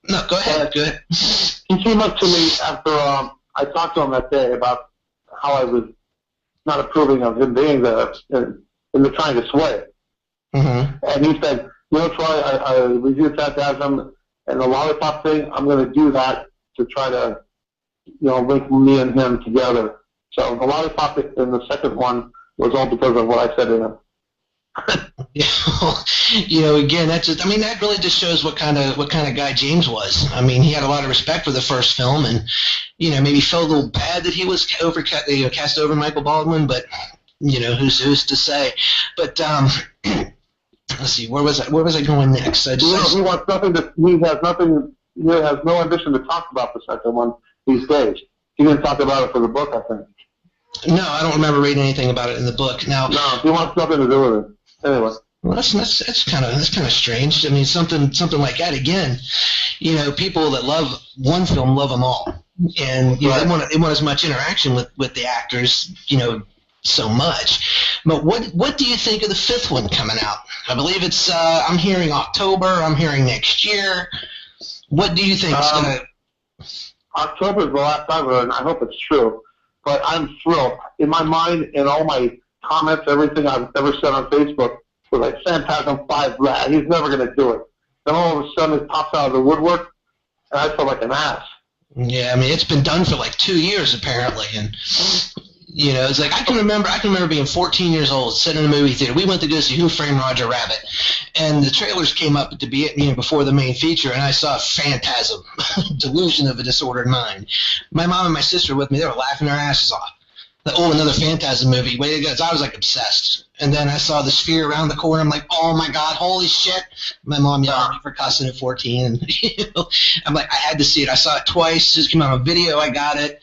No, go ahead. Good. He came up to me after I talked to him that day about how I was not approving of him being there and they're trying to sway. Mm-hmm. And he said, Troy, I reviewed Phantasm and the lollipop thing. I'm going to do that to try to, link me and him together. So the lollipop in the second one was all because of what I said to him. Again, that really just shows what kind of guy James was. I mean, he had a lot of respect for the first film, and maybe felt a little bad that he was cast over Michael Baldwin, but who's to say? But let's see, where was I going next? He wants nothing to. He has no ambition to talk about the second one these days. He didn't talk about it for the book, I think. No, I don't remember reading anything about it in the book. Now, no, he wants nothing to do with it. Anyway. Well, that's kind of strange. I mean, something like that again. People that love one film love them all, and they want as much interaction with the actors, so much. But what do you think of the fifth one coming out? I believe it's I'm hearing October. I'm hearing next year. What do you think is gonna? October is the last I've heard, and I hope it's true. But I'm thrilled. In my mind, in all my comments, everything I've ever said on Facebook was like, Phantasm 5, he's never going to do it. Then all of a sudden it pops out of the woodwork, and I feel like an ass. Yeah, I mean, it's been done for like 2 years apparently, and it's like I can remember being 14 years old, sitting in a movie theater. We went to go see Who Framed Roger Rabbit, and the trailers came up to be before the main feature, and I saw Phantasm, Delusion of a Disordered Mind. My mom and my sister were with me; they were laughing their asses off. Another Phantasm movie. Way to go. I was like obsessed. And then I saw the sphere around the corner. I'm like, oh my God, holy shit. My mom yelled at me for cussing at 14. And I'm like, I had to see it. I saw it twice. It just came out on video. I got it.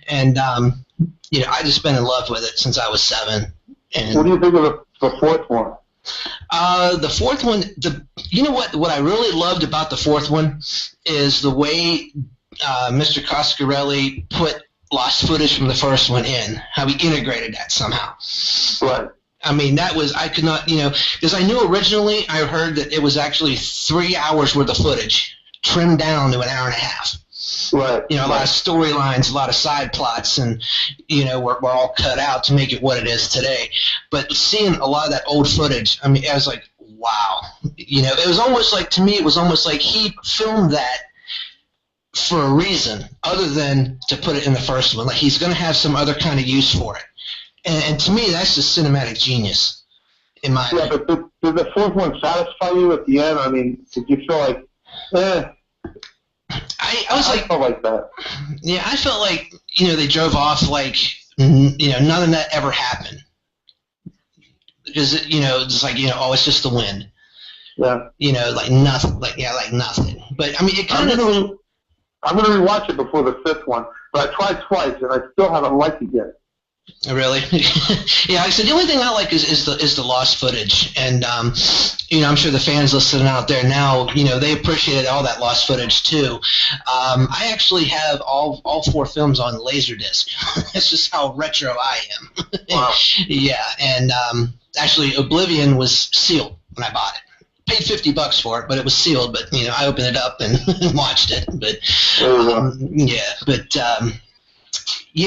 And, I just been in love with it since I was 7. And what do you think of the fourth one? The fourth one, what I really loved about the fourth one is the way Mr. Coscarelli put lost footage from the first one in, how he integrated that somehow. Right. I mean, I could not, because I knew originally I heard that it was actually 3 hours worth of footage trimmed down to an hour and a half. Right. A lot of storylines, a lot of side plots, and, were all cut out to make it what it is today. But seeing a lot of that old footage, I mean, I was like, wow. It was almost like, to me, it was almost like he filmed that for a reason other than to put it in the first one. Like he's going to have some other kind of use for it. And to me, that's just cinematic genius, in my opinion. Yeah, but did the fourth one satisfy you at the end? I mean, did you feel like, I felt like that. Yeah, I felt like, they drove off like, none of that ever happened. Because, it's like, it's just the wind. Yeah. Like nothing. Like nothing. But, I mean, it kind of... I'm going to rewatch it before the fifth one, but I tried twice, and I still haven't liked it yet. Really? Yeah, like I said, the only thing I like is the lost footage, and I'm sure the fans listening out there now, they appreciated all that lost footage too. I actually have all 4 films on Laserdisc. That's just how retro I am. Wow. Yeah, and actually, Oblivion was sealed when I bought it. Paid $50 for it, but it was sealed. But I opened it up and watched it. But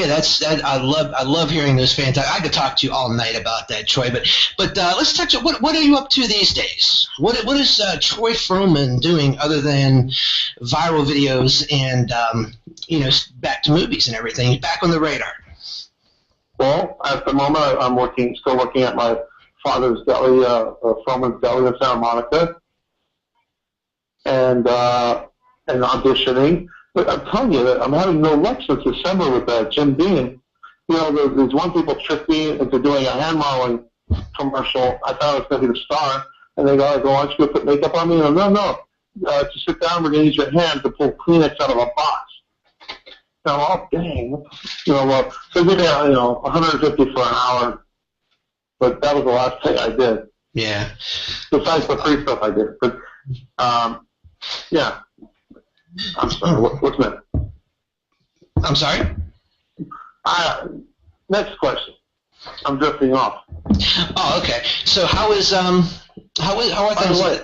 that's that. I love hearing those fantastic. I could talk to you all night about that, Troy. But let's touch on what are you up to these days? What is Troy Fromin doing other than viral videos and back to movies and everything? He's back on the radar. Well, at the moment, I'm still working at my father's deli, Fromin's Deli in Santa Monica, and auditioning. But I'm telling you that I'm having no luck since December with Jim Dean. You know, there's one people tricked me into doing a hand modeling commercial. I thought I was going to be the star. And they go, why don't you go put makeup on me? And no. Just sit down. We're going to use your hand to pull Kleenex out of a box. And I'm all, dang. You know, well, so they did, you know, $150 for an hour. But that was the last thing I did. Yeah. Besides the free stuff I did. But, yeah. I'm sorry. What's next? I'm sorry? Next question. I'm drifting off. Oh, okay. So how are things?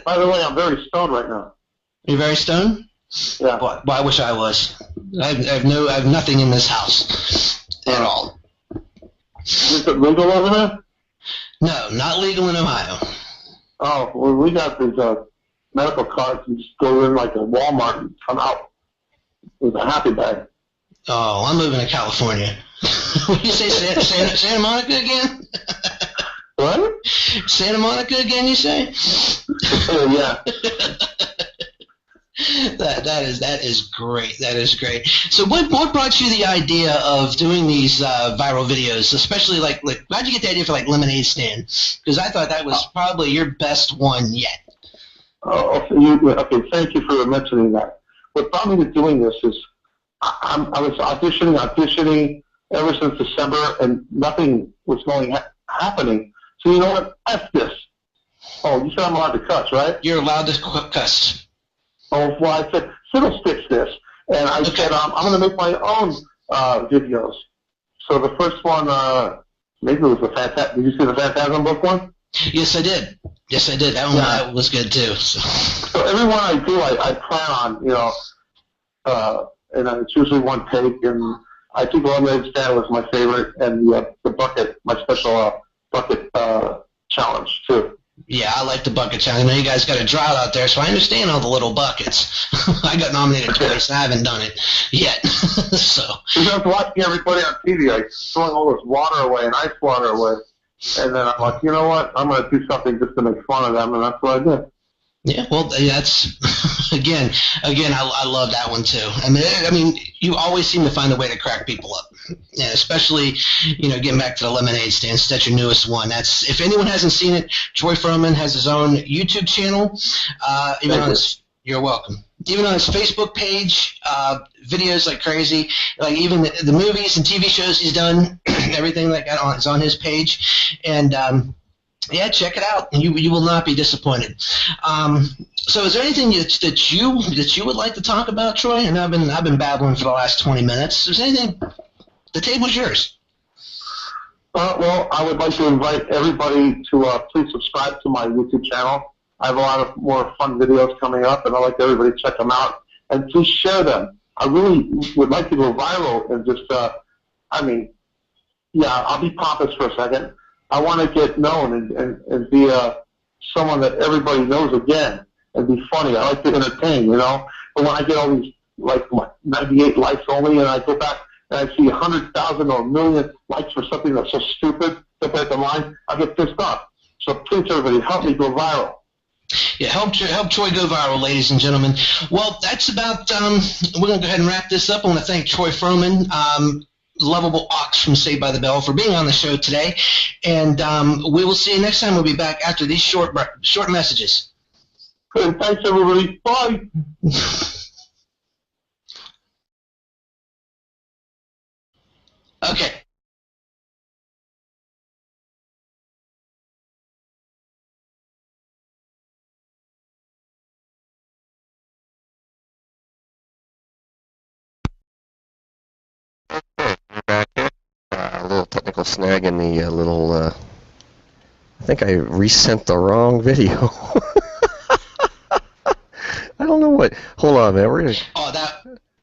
By the way, I'm very stoned right now. You're very stoned? Yeah. Well, I wish I was. I have nothing in this house at all. Is it legal over there? No, not legal in Ohio. Oh, well, we got these medical cards. You just go in like a Walmart and come out with a happy bag. Oh, I'm moving to California. What did you say, Santa Monica again? What? Santa Monica again, you say? Yeah. That is great. That is great. So what brought you the idea of doing these viral videos, especially like how'd you get the idea for like Lemonade Stand? Because I thought that was probably your best one yet. Oh, okay. Thank you for mentioning that. What brought me to doing this is I was auditioning ever since December, and nothing was happening. So you know what? F this. Oh, you said I'm allowed to cuss, right? You're allowed to cuss. Oh, well, I said, fiddlesticks this. And I said, I'm going to make my own videos. So the first one, maybe it was the Phantasm. Did you see the Phantasm book one? Yes, I did. That one that was good, too. So every one I do, I plan on, you know, and it's usually one take. And I think Lemonade Stand was my favorite, and the bucket, my special bucket challenge, too. Yeah, I like the bucket challenge. I know you guys got a drought out there, so I understand all the little buckets. I got nominated twice, and I haven't done it yet. So. Because I was watching everybody on TV, like throwing all this water away and ice water away. And then I'm like, you know what? I'm going to do something just to make fun of them, and that's what I did. Yeah, well, that's again. I love that one too. I mean, you always seem to find a way to crack people up, yeah, especially getting back to the Lemonade Stand. That's your newest one. That's if anyone hasn't seen it, Troy Fromin has his own YouTube channel. You're welcome. Even on his Facebook page, videos like crazy. Like even the movies and TV shows he's done, everything like that is on his page, and. Yeah, check it out, and you will not be disappointed. So, is there anything that you would like to talk about, Troy? And I've been babbling for the last 20 minutes. Is there anything? The table's yours. Well, I would like to invite everybody to please subscribe to my YouTube channel. I have a lot of more fun videos coming up, and I'd like everybody to check them out. And please share them. I really would like to go viral and just, I'll be pompous for a second. I want to get known and be someone that everybody knows again and be funny. I like to entertain, But when I get all these, 98 likes only, and I go back and I see 100,000 or a million likes for something that's so stupid compared to mine, I get pissed off. So please, everybody, help me go viral. Yeah, help Troy go viral, ladies and gentlemen. Well, that's about, we're going to go ahead and wrap this up. I want to thank Troy Fromin, lovable ox from Saved by the Bell, for being on the show today, and we will see you next time. We'll be back after these short messages. Good. Thanks, everybody. Bye. Okay. A little technical snag in the I think I resent the wrong video. I don't know what. Hold on, man. We're gonna. Oh,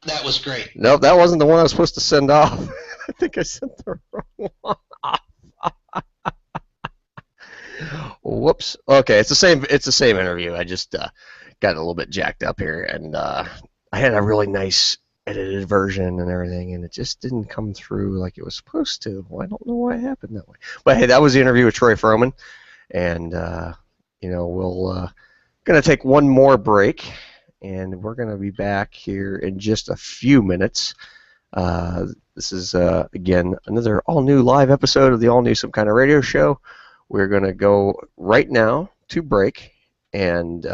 that was great. Nope, that wasn't the one I was supposed to send off. I think I sent the wrong one off. Whoops. Okay, it's the same. It's the same interview. I just got a little bit jacked up here, and I had a really nice edited version and everything, and it just didn't come through like it was supposed to. Well, I don't know why it happened that way. But hey, that was the interview with Troy Fromin, and we'll gonna take one more break, and we're going to be back here in just a few minutes. This is, again, another all-new live episode of the all-new Some Kind of Radio Show. We're going to go right now to break, and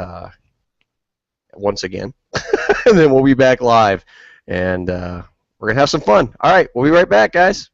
once again, and then we'll be back live, and we're going to have some fun. All right, we'll be right back, guys.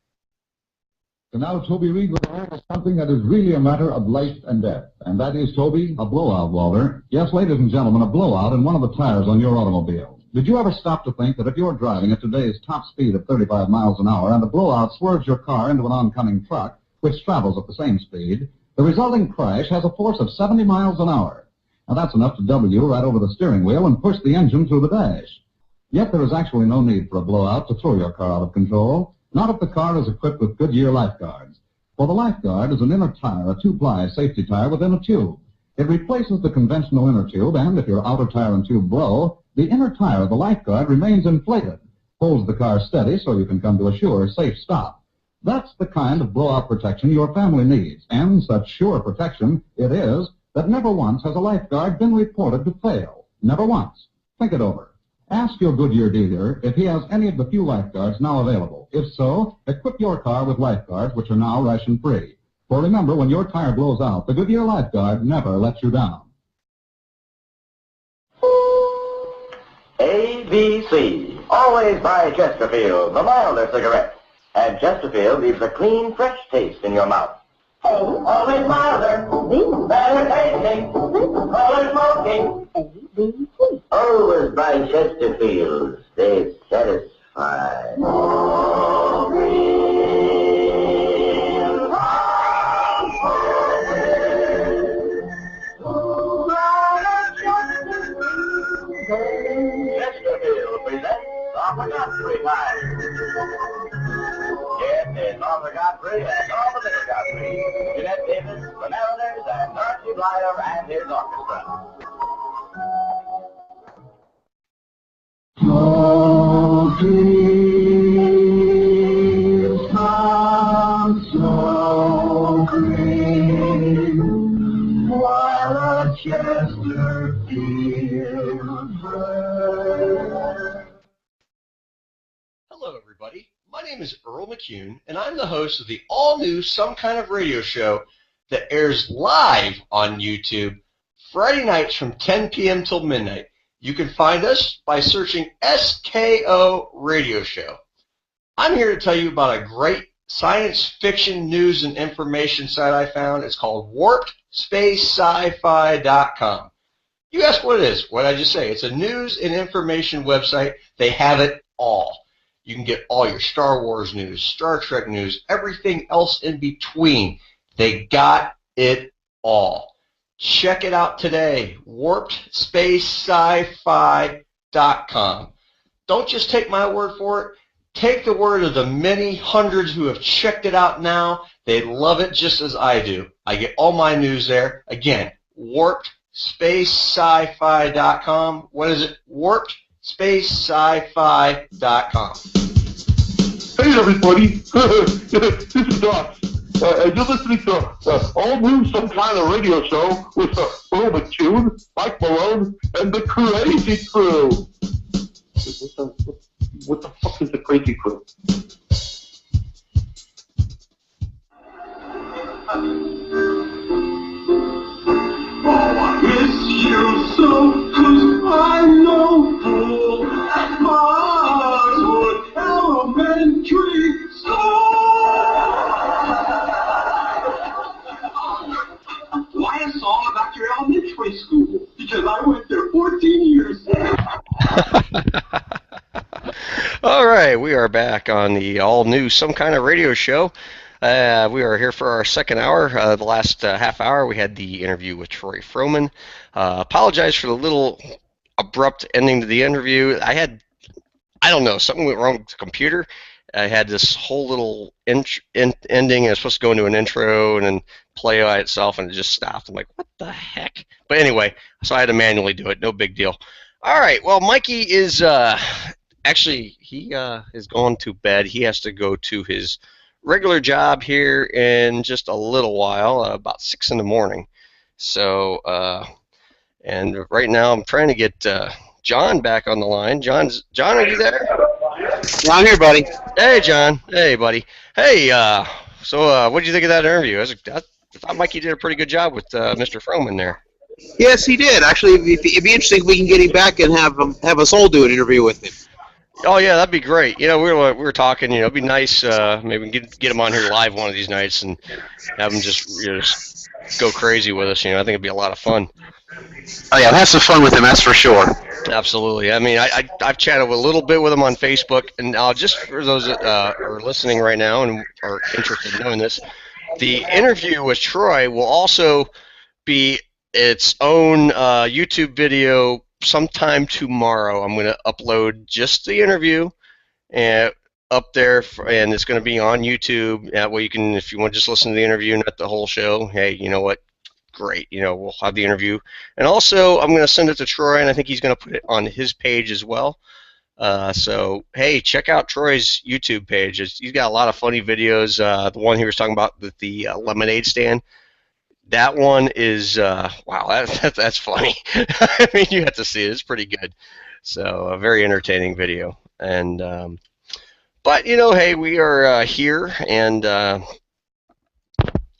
So now Toby Reed will have something that is really a matter of life and death. And that is, Toby, a blowout, Walter. Yes, ladies and gentlemen, a blowout in one of the tires on your automobile. Did you ever stop to think that if you're driving at today's top speed of 35 miles an hour and a blowout swerves your car into an oncoming truck, which travels at the same speed, the resulting crash has a force of 70 miles an hour. Now that's enough to double you right over the steering wheel and push the engine through the dash. Yet there is actually no need for a blowout to throw your car out of control. Not if the car is equipped with Goodyear lifeguards. For the lifeguard is an inner tire, a two-ply safety tire within a tube. It replaces the conventional inner tube, and if your outer tire and tube blow, the inner tire, the lifeguard, remains inflated, holds the car steady so you can come to a sure, safe stop. That's the kind of blowout protection your family needs, and such sure protection it is that never once has a lifeguard been reported to fail. Never once. Think it over. Ask your Goodyear dealer if he has any of the few lifeguards now available. If so, equip your car with lifeguards, which are now ration-free. For remember, when your tire blows out, the Goodyear lifeguard never lets you down. ABC. Always buy Chesterfield, the milder cigarette. And Chesterfield leaves a clean, fresh taste in your mouth. Always milder, better tasting, color smoking. Always buy Chesterfield. Stay satisfied. Chesterfield presents Arthur Godfrey Time. Yes, it's Arthur Godfrey and all the little Godfrey. Jeanette Davis, the Mariners, and Archie Blyer and his orchestra. Oh, please come so green while a Chesterfield burns. Hello, everybody. My name is Earl McCune, and I'm the host of the all-new Some Kind of Radio Show that airs live on YouTube Friday nights from 10 p.m. till midnight. You can find us by searching S.K.O.R S Radio Show. I'm here to tell you about a great science fiction news and information site I found. It's called warpedspace-sci-fi.com. You ask what it is. What did I just say? It's a news and information website. They have it all. You can get all your Star Wars news, Star Trek news, everything else in between. They got it all. Check it out today, warpedspace-sci-fi.com. Don't just take my word for it. Take the word of the many hundreds who have checked it out now. They love it just as I do. I get all my news there. Again, warpedspace-sci-fi.com. What is it? warpedspace-sci-fi.com. Hey everybody, this is Doc. You're listening to all new Some Kind of Radio Show with Earl McCune, Mike Malone, and the Crazy Crew. What the fuck is the Crazy Crew? Oh, I miss you so, 'cause I'm no fool at Marswood Elementary School. Why a song about your elementary school? Because I went there 14 years. All right, we are back on the all-new Some Kind of Radio Show. We are here for our second hour. The last half hour, we had the interview with Troy Fromin. Apologize for the little abrupt ending to the interview. I don't know, something went wrong with the computer. I had this whole little ending, and it was supposed to go into an intro and then play by itself, and it just stopped. I'm like, what the heck? But anyway, so I had to manually do it. No big deal. All right, well, Mikey is actually, he is going to bed. He has to go to his regular job here in just a little while, about 6 in the morning. So, and right now I'm trying to get John back on the line. John, are you there? Yeah, I'm here, buddy. Hey, John. Hey, buddy. Hey, so what did you think of that interview? I thought Mikey did a pretty good job with Mr. Fromin there. Yes, he did. Actually, it'd be interesting if we can get him back and have us all do an interview with him. Oh yeah, that'd be great. You know, we were talking. You know, it'd be nice. Maybe we can get him on here live one of these nights and have him just go crazy with us. You know, I think it'd be a lot of fun. Oh yeah, have some fun with him. That's for sure. Absolutely. I mean, I've chatted a little bit with him on Facebook, and just for those that are listening right now and are interested in knowing this, the interview with Troy will also be its own YouTube video sometime tomorrow. I'm going to upload just the interview and up there, and it's going to be on YouTube. That way you can, if you want to just listen to the interview, not the whole show, hey, you know what? Great. You know, we'll have the interview. And also, I'm going to send it to Troy, and I think he's going to put it on his page as well. So, hey, check out Troy's YouTube page. He's got a lot of funny videos. The one he was talking about, the lemonade stand, that one is, wow, that's funny. I mean, you have to see it. It's pretty good. So, a very entertaining video. And, but, you know, hey, we are here, and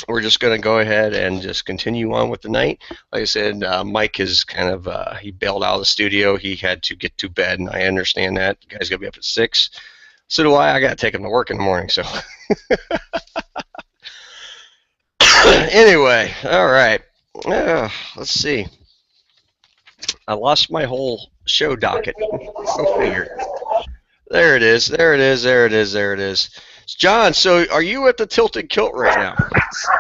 we're just going to go ahead and just continue on with the night. Like I said, Mike is kind of, he bailed out of the studio. He had to get to bed, and I understand that. You guys got to be up at 6. So do I. I got to take him to work in the morning, so. Anyway, all right. Let's see. I lost my whole show docket. Go figure. There it is. There it is. There it is. There it is. John, so are you at the Tilted Kilt right now?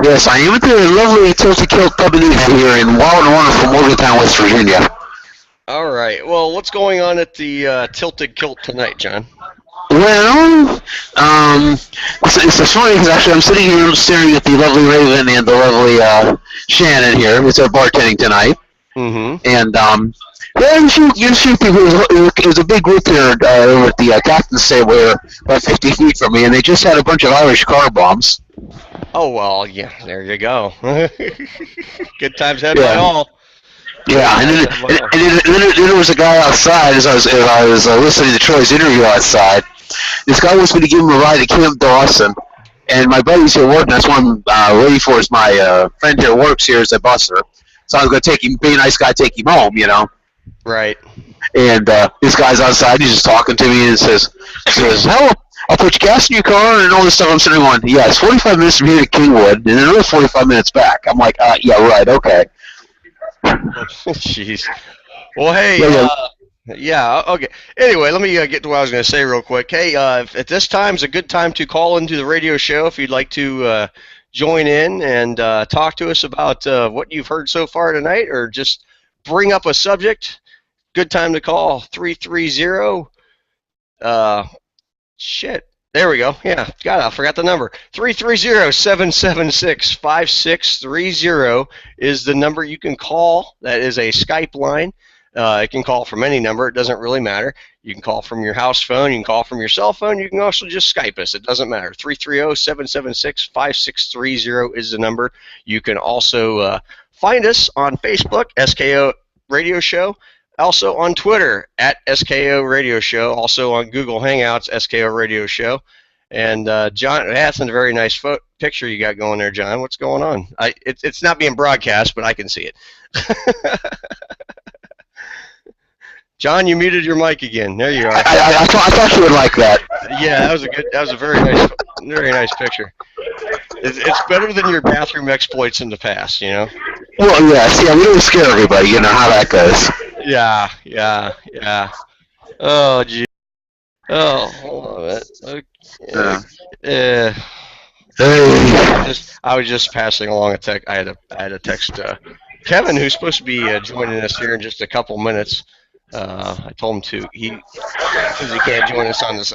Yes, I am at the lovely Tilted Kilt Pub and Eat here in wild and wonderful Morgantown, West Virginia. All right. Well, what's going on at the Tilted Kilt tonight, John? Well, it's funny because actually I'm sitting here staring at the lovely Raven and the lovely Shannon here. It's our bartending tonight. Mm-hmm. And there's a few people. It was a big group here over at the captain's table here, about 50 feet from me, and they just had a bunch of Irish car bombs. Oh, well, yeah, there you go. Good times had by all. Yeah, and then there was a guy outside as I was listening to Troy's interview outside. This guy wants me to give him a ride to Camp Dawson, and my buddy's here working. That's what I'm waiting for. Is my friend here works here as a busser, so I was going to take him, be a nice guy, take him home, you know. Right. And this guy's outside. He's just talking to me and says, "Hell, I'll put gas in your car and all this stuff." I'm sitting going, "Yeah, it's 45 minutes from here to Kingwood, and then another 45 minutes back." I'm like, "Yeah, right, okay." Jeez. Well, hey, yeah, okay. Anyway, let me get to what I was going to say real quick. Hey, at this time is a good time to call into the radio show if you'd like to join in and talk to us about what you've heard so far tonight, or just bring up a subject. Good time to call 330. Shit. There we go. Yeah, I forgot the number. 330-776-5630 is the number you can call. That is a Skype line. You can call from any number. It doesn't really matter. You can call from your house phone. You can call from your cell phone. You can also just Skype us. It doesn't matter. 330-776-5630 is the number. You can also find us on Facebook, S.K.O. Radio Show. Also on Twitter, at S.K.O. Radio Show. Also on Google Hangouts, S.K.O. Radio Show. And John, that's a very nice picture you got going there, John. What's going on? It's not being broadcast, but I can see it. John, you muted your mic again. There you are. I thought you would like that. Yeah, that was a very nice picture. It's better than your bathroom exploits in the past, you know. Well, yes, yeah, we don't scare everybody. You know how that goes. Yeah. Oh, gee. Oh, hold on a minute. Okay. I was just passing along a text. I had a text Kevin, who's supposed to be joining us here in just a couple minutes. I told him to. He says he can't join us on this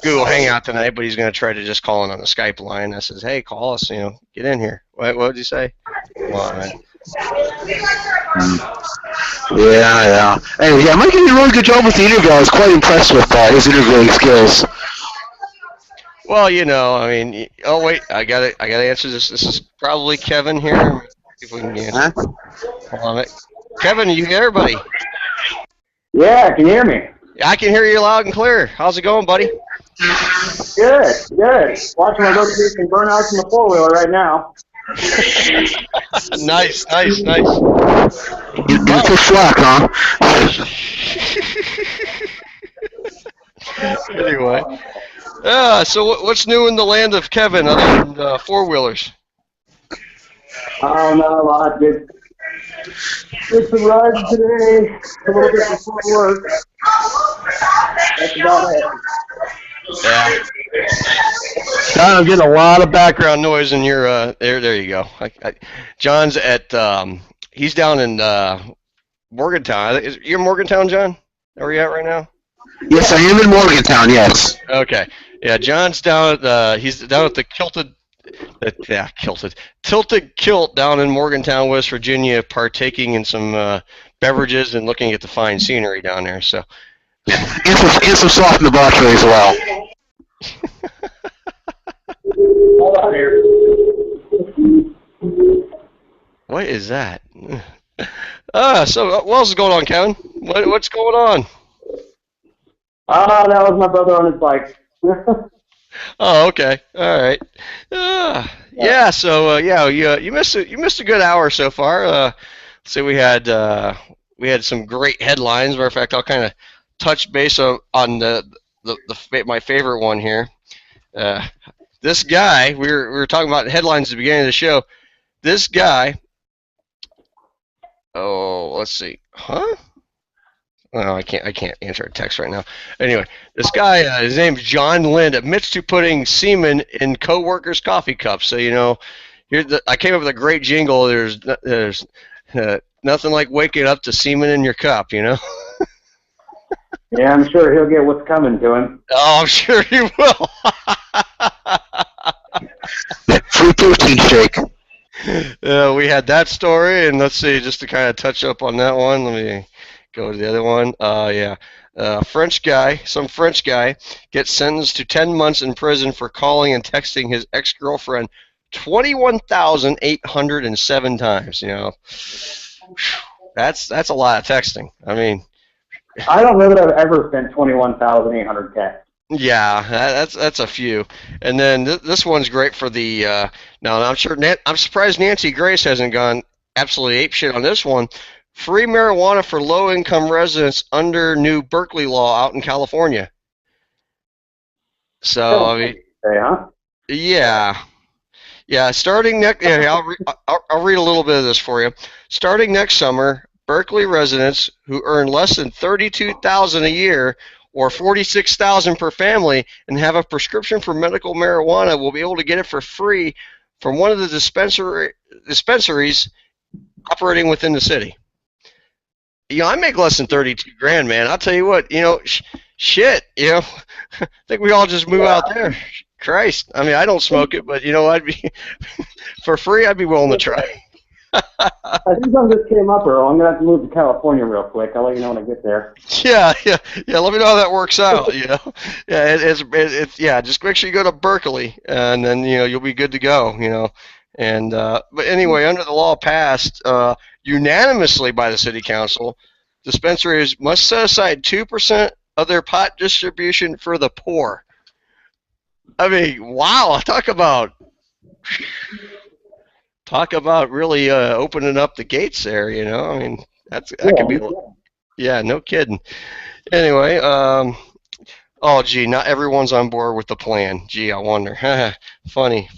Google Hangout tonight, but he's going to try to just call in on the Skype line. I says, "Hey, call us. You know, get in here." What did you say? Come on, man. Yeah. Anyway, yeah, Mike did a really good job with the interview. I was quite impressed with his interviewing skills. Well, you know, I mean, oh wait, I gotta answer this. This is probably Kevin here. See if we can answer. Hold on, Kevin, are you there, buddy? Yeah, can you hear me? I can hear you loud and clear. How's it going, buddy? Good. Watching my brother do some burnouts in the four-wheeler right now. Nice. You took slack, huh? Anyway. So what's new in the land of Kevin other than four-wheelers? Oh, not a lot. Did some rides today, a little bit before work. That's about it. Yeah. John, I'm getting a lot of background noise in your there you go. John's at he's down in Morgantown. You're in Morgantown, John? Where are you at right now? Yes, I am in Morgantown, yes. Okay. Yeah, John's down at he's down at the Tilted Kilt down in Morgantown, West Virginia, partaking in some beverages and looking at the fine scenery down there. So and some soft debauchery as well. Hold on here. What is that? So what else is going on, Kevin? What's going on? That was my brother on his bike. Oh, okay. All right. Yeah. So you missed a good hour so far. So we had some great headlines. Matter of fact, I'll kind of touch base on my favorite one here. This guy we were talking about headlines at the beginning of the show. This guy. Oh, let's see. Huh? Oh, I can't answer a text right now. Anyway, this guy, his name's John Lind, admits to putting semen in coworkers' coffee cups. So I came up with a great jingle. There's nothing like waking up to semen in your cup. Yeah, I'm sure he'll get what's coming to him. Oh, I'm sure he will. Free protein shake. We had that story, and let's see, just to kind of touch up on that one. Let me go to the other one. Some French guy gets sentenced to 10 months in prison for calling and texting his ex-girlfriend 21,807 times. That's a lot of texting. I mean, I don't know that I've ever spent 21,800 texts. Yeah, that's a few. And then this one's great for the. Now I'm surprised Nancy Grace hasn't gone absolutely apeshit on this one. Free marijuana for low-income residents under new Berkeley law out in California. So I mean, yeah. Starting next, I'll read a little bit of this for you. Starting next summer, Berkeley residents who earn less than $32,000 a year or $46,000 per family and have a prescription for medical marijuana will be able to get it for free from one of the dispensaries operating within the city. I make less than $32,000, man. I'll tell you what, shit, I think we all just move out there. Christ, I mean, I don't smoke it, but I'd be for free. I'd be willing to try. I think something just came up, Earl. I'm gonna have to move to California real quick. I'll let you know when I get there. Yeah. Let me know how that works out. Yeah, it's just make sure you go to Berkeley, and then you'll be good to go. And but anyway, under the law passed unanimously by the city council, dispensaries must set aside 2% of their pot distribution for the poor. I mean, wow! Talk about really opening up the gates there. I mean, that could be. Yeah, no kidding. Anyway, oh gee, not everyone's on board with the plan. Gee, I wonder. Funny.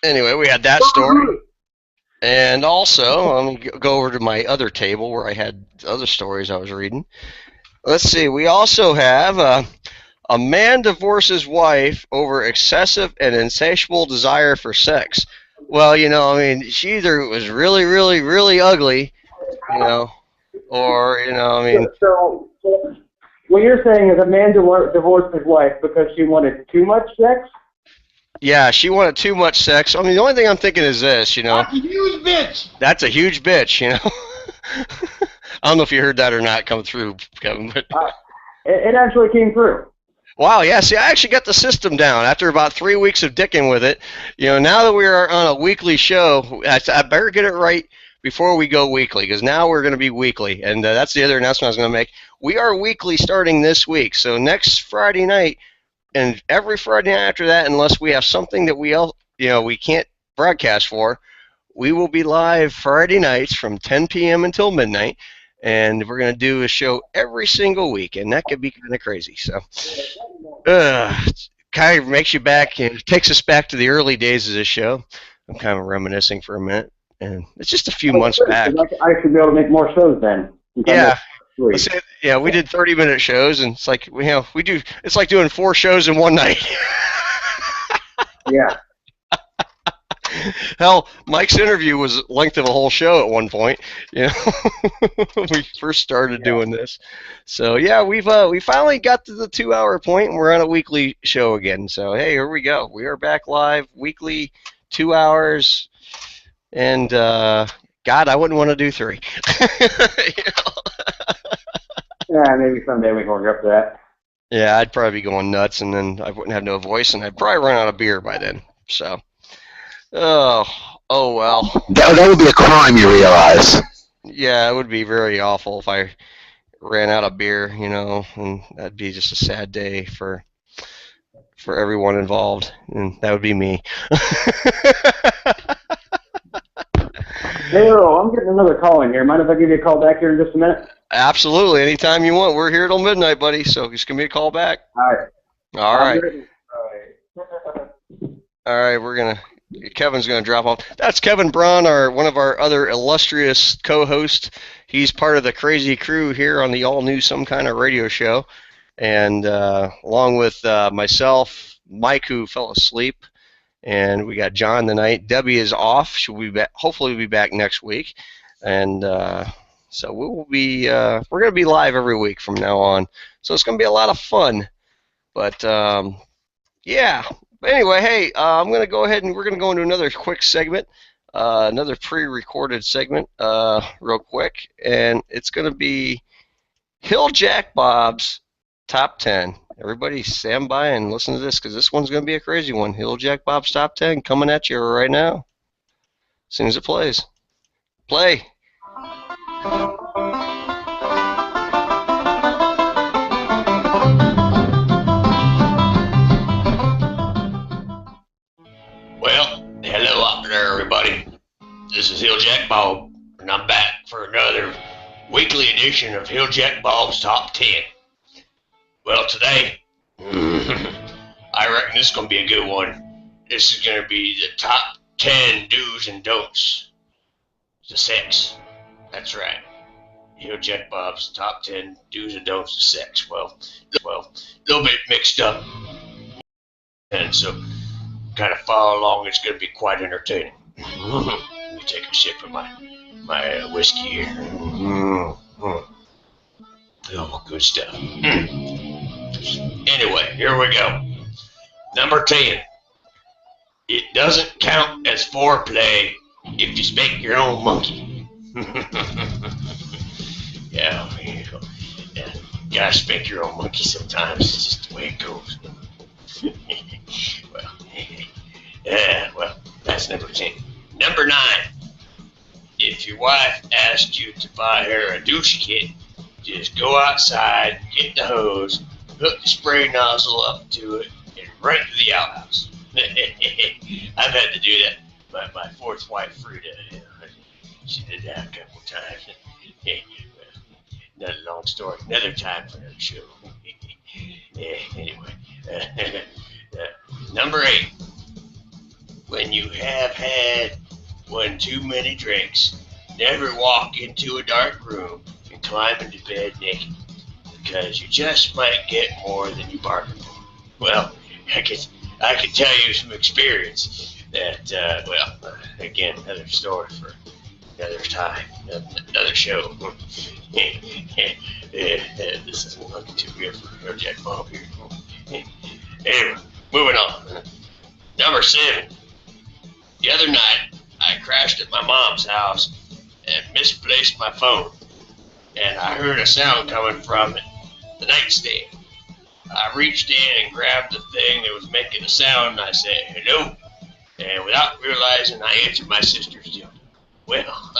Anyway, we had that story. And also, let me go over to my other table where I had other stories I was reading. Let's see, we also have a man divorces wife over excessive and insatiable desire for sex. Well, I mean, she either was really, really, really ugly, or, I mean. So what you're saying is a man divorced his wife because she wanted too much sex? Yeah, she wanted too much sex. I mean, the only thing I'm thinking is this, That's a huge bitch! That's a huge bitch, I don't know if you heard that or not come through, Kevin. But it actually came through. Wow, yeah, see, I actually got the system down after about 3 weeks of dicking with it. Now that we are on a weekly show, I better get it right before we go weekly, because now we're going to be weekly, and that's the other announcement I was going to make. We are weekly starting this week, so next Friday night and every Friday night after that, unless we have something that we can't broadcast for, we will be live Friday nights from 10 p.m. until midnight, and we're going to do a show every single week, and that could be kind of crazy. So, kind of makes you back, it takes us back to the early days of this show. I'm kind of reminiscing for a minute, and it's just a few months back. I should be able to make more shows then. Yeah. We did 30-minute shows, and it's like it's like doing 4 shows in one night. Yeah. Hell, Mike's interview was the length of a whole show at one point. When we first started doing this. So yeah, we finally got to the 2-hour point, and we're on a weekly show again. So hey, here we go. We are back live weekly, 2 hours, and God, I wouldn't want to do 3. Yeah, maybe someday we can work up to that. Yeah, I'd probably be going nuts, and then I wouldn't have no voice, and I'd probably run out of beer by then. So, oh well. That would be a crime, you realize. Yeah, it would be very awful if I ran out of beer, and that'd be just a sad day for everyone involved, and that would be me. Hey, Earl, I'm getting another call in here. Mind if I give you a call back here in just a minute? Absolutely. Anytime you want. We're here till midnight, buddy, so just give me a call back. All right. All right. All right, Kevin's going to drop off. That's Kevin Braun, one of our other illustrious co-hosts. He's part of the crazy crew here on the all-new Some Kind of Radio show. And along with myself, Mike, who fell asleep, and we got John tonight. Debbie is off. She'll be back. Hopefully, we'll be back next week. And so we're going to be live every week from now on. So it's going to be a lot of fun. But yeah. But anyway, hey, I'm going to go ahead and we're going to go into another quick segment, another pre-recorded segment, real quick, and it's going to be Hill Jack Bob's Top 10. Everybody stand by and listen to this, because this one's going to be a crazy one. Hill Jack Bob's Top 10 coming at you right now, as soon as it plays. Play. Well, hello out there, everybody. This is Hill Jack Bob, and I'm back for another weekly edition of Hill Jack Bob's Top 10. Well, today, I reckon this is going to be a good one. This is going to be the top 10 do's and don'ts to sex. That's right. Hill Jack Bob's top 10 do's and don'ts to sex. Well, a little bit mixed up. And so, kind of follow along. It's going to be quite entertaining. Let me take a sip of my whiskey here. Oh, good stuff. Anyway, here we go. Number 10. It doesn't count as foreplay if you spank your own monkey. Yeah, gotta spank your own monkey sometimes. It's just the way it goes. Well, that's number 10. Number 9. If your wife asks you to buy her a douche kit, just go outside, get the hose, hook the spray nozzle up to it, and right to the outhouse. I've had to do that. My fourth wife, Frida, she did that a couple times. Another long story, another time for another show. Anyway, number 8. When you have had one too many drinks, never walk into a dark room and climb into bed naked, because you just might get more than you bargained for. Well, I can tell you from experience that, again, another story for another time, another show. This isn't looking too good for Hill Jack Bob here. Anyway, moving on. Number 7. The other night, I crashed at my mom's house and misplaced my phone, and I heard a sound coming from the nightstand. I reached in and grabbed the thing that was making the sound, and I said, "Hello?" And without realizing, I answered my sister's deal. Well,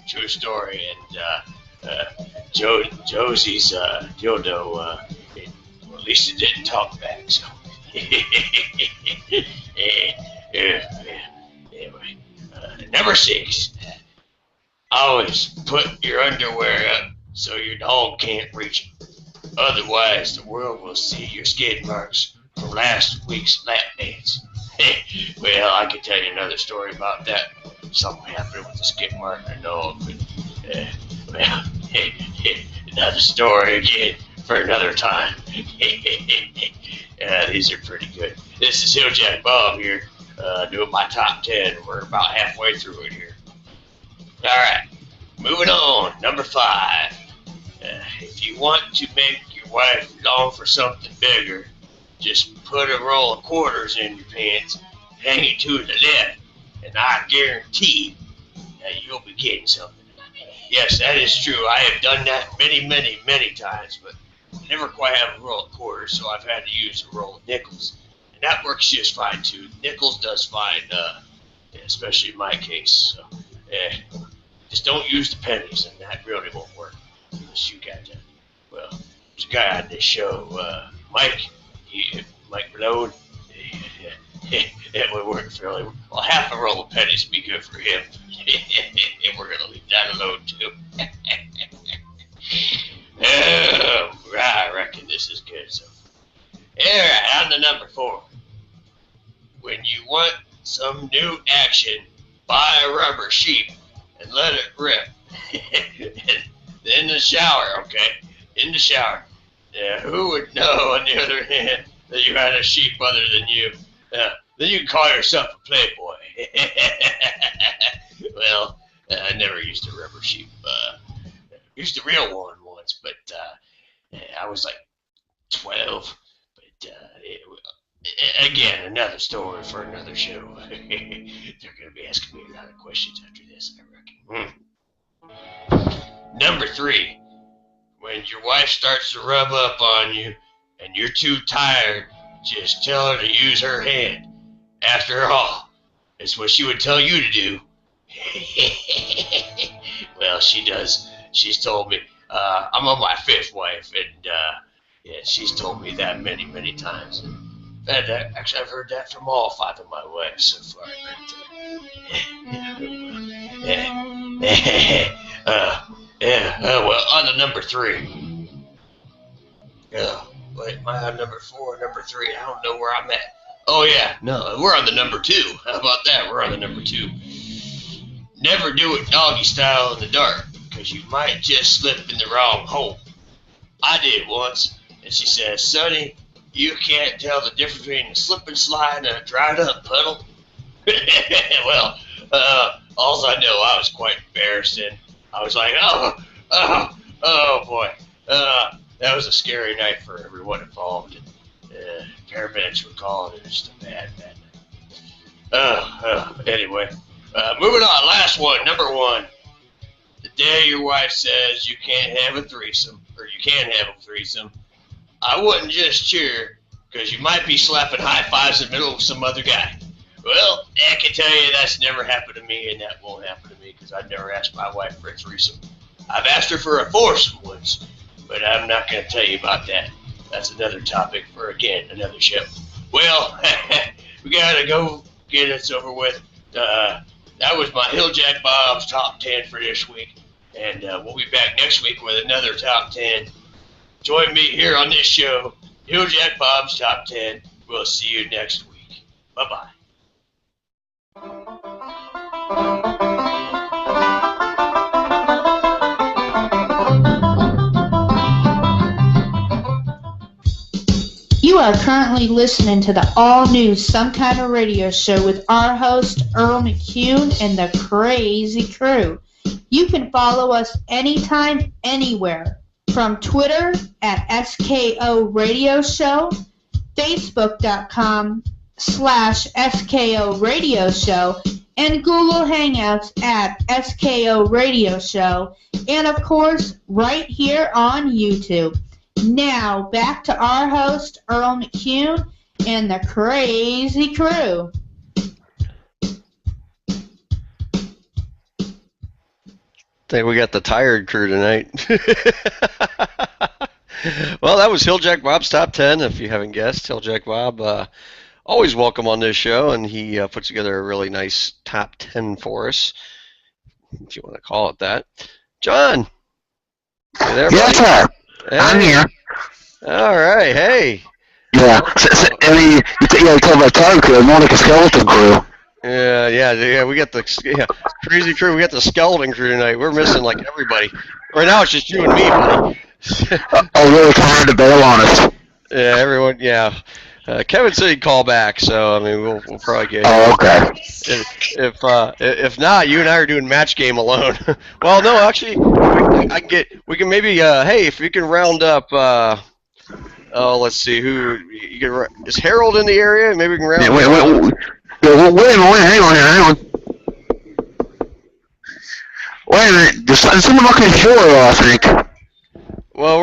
true story, and Josie's dildo, well, at least it didn't talk back, so. Anyway, number 6. Always put your underwear up so your dog can't reach it. Otherwise, the world will see your skid marks from last week's lap dance. Well, I could tell you another story about that. Something happened with the skid mark and a dog, but, well, another story again for another time. These are pretty good. This is Hilljack Bob here, doing my top 10. We're about halfway through it here. Alright, moving on. Number 5. If you want to make your wife long for something bigger, just put a roll of quarters in your pants, hang it to the left, and I guarantee that you'll be getting something. Yes, that is true. I have done that many, many, many times, but never quite have a roll of quarters, so I've had to use a roll of nickels. And that works just fine, too. Nickels does fine, especially in my case. So, just don't use the pennies, and that really won't work unless you got that. Well, there's a guy on this show, Mike Malone. It would work fairly well. Half a roll of pennies would be good for him. And we're going to leave that alone, too. I reckon this is good. So, alright, on to number 4. When you want some new action, buy a rubber sheep and let it rip. In the shower, okay? In the shower. Who would know, on the other hand, that you had a sheep other than you? Then you can call yourself a playboy. Well, I never used a rubber sheep. Used a real one once, but I was like 12. But again, another story for another show. They're going to be asking me a lot of questions after this, I reckon. Number 3. When your wife starts to rub up on you and you're too tired, just tell her to use her hand. After all, it's what she would tell you to do. Well, she does. She's told me. I'm on my 5th wife, and yeah, she's told me that many, many times. And actually, I've heard that from all 5 of my wives so far. Well, on to number 3. Wait, am I on number 4 or number 3? I don't know where I'm at. Oh, yeah, no, we're on the number 2. How about that? We're on the number 2. Never do it doggy style in the dark, because you might just slip in the wrong hole. I did once, and she says, Sonny, you can't tell the difference between a slip and slide and a dried up puddle. Well, all I know, I was quite embarrassed, and I was like, oh boy. That was a scary night for everyone involved. And, paramedics were calling, and it's just a bad night. Anyway, moving on, last one, number 1. The day your wife says you can't have a threesome, or you can have a threesome, I wouldn't just cheer, because you might be slapping high fives in the middle of some other guy. Well, I can tell you that's never happened to me, and that won't happen to me, because I've never asked my wife for a threesome. I've asked her for a foursome once, but I'm not going to tell you about that. That's another topic for, again, another show. Well, we got to go get this over with. That was my Hilljack Bob's top 10 for this week, and we'll be back next week with another top 10. Join me here on this show, Hilljack Bob's Top 10. We'll see you next week. Bye-bye. You are currently listening to the all-new Some Kind of Radio Show with our host, Earl McCune, and the Crazy Crew. You can follow us anytime, anywhere, from Twitter at S.K.O.R Radio Show, Facebook.com/S.K.O. Radio Show, and Google Hangouts at S.K.O. Radio Show, and of course, right here on YouTube. Now, back to our host, Earl McCune, and the Crazy Crew. think we got the tired crew tonight. Well, that was Hilljack Bob's Top 10, if you haven't guessed. Hilljack Bob, always welcome on this show, and he puts together a really nice Top 10 for us, if you want to call it that. John, you there, buddy? Yes, sir. Hey. I'm here. All right, hey. Yeah, I mean, you talk about tired crew, more like a skeleton crew. Yeah, we got the crazy crew. We got the skeleton crew tonight. We're missing, like, everybody. Right now, it's just you and me, buddy. Really trying to bail on us. Yeah, everyone, yeah. Kevin said he'd call back, so I mean we'll probably get. Oh, okay. If not, you and I are doing match game alone. Well, no, actually, we can maybe hey, if you can round up. Let's see who you can. Is Harold in the area? Maybe we can round. Wait a minute, hang on. Wait a minute, there's someone looking for I think. Well,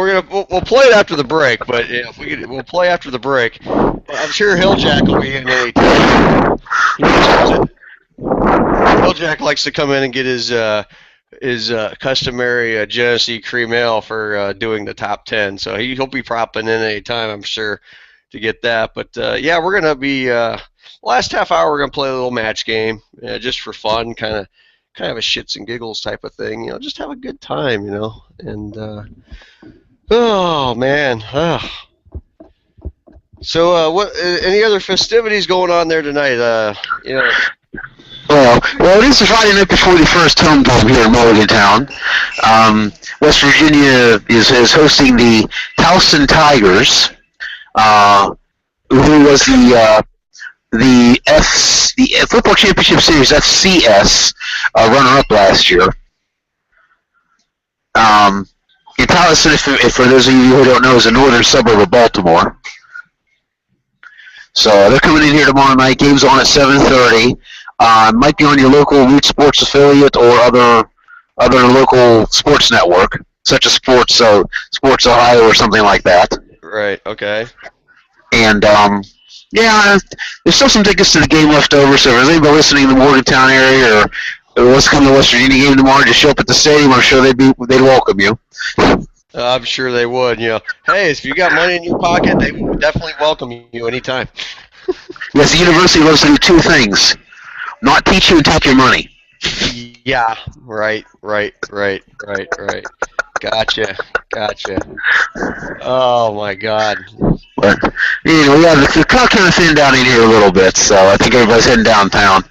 we'll play it after the break, but yeah, we'll play after the break. I'm sure Hilljack will be in any time. Hilljack likes to come in and get his customary Genesee cream ale for doing the top 10, so he'll be popping in any time, I'm sure, to get that. But yeah, we're gonna be last half hour. We're gonna play a little match game, just for fun, kind of a shits and giggles type of thing, just have a good time, and oh man. So what any other festivities going on there tonight? Well, it is the Friday night before the first home game here in Morgantown. West Virginia is hosting the Towson Tigers, who was the Football Championship Series FCS runner-up last year. In Towson, if for those of you who don't know, is a northern suburb of Baltimore. So they're coming in here tomorrow night. Game's on at 7:30. Might be on your local Root Sports affiliate or other local sports network, such as Sports Ohio or something like that. Right. Okay. And yeah, there's still some tickets to the game left over. So if there's anybody listening in the Morgantown area or wants to come to the West Virginia game tomorrow, just show up at the stadium. I'm sure they'd welcome you. I'm sure they would. Hey, if you got money in your pocket, they would definitely welcome you anytime. Yes, the university loves to do two things: not teach you and take your money. Yeah, right. Gotcha. Oh my God. But yeah, the crowd kind of thinned down in here a little bit, so I think everybody's heading downtown.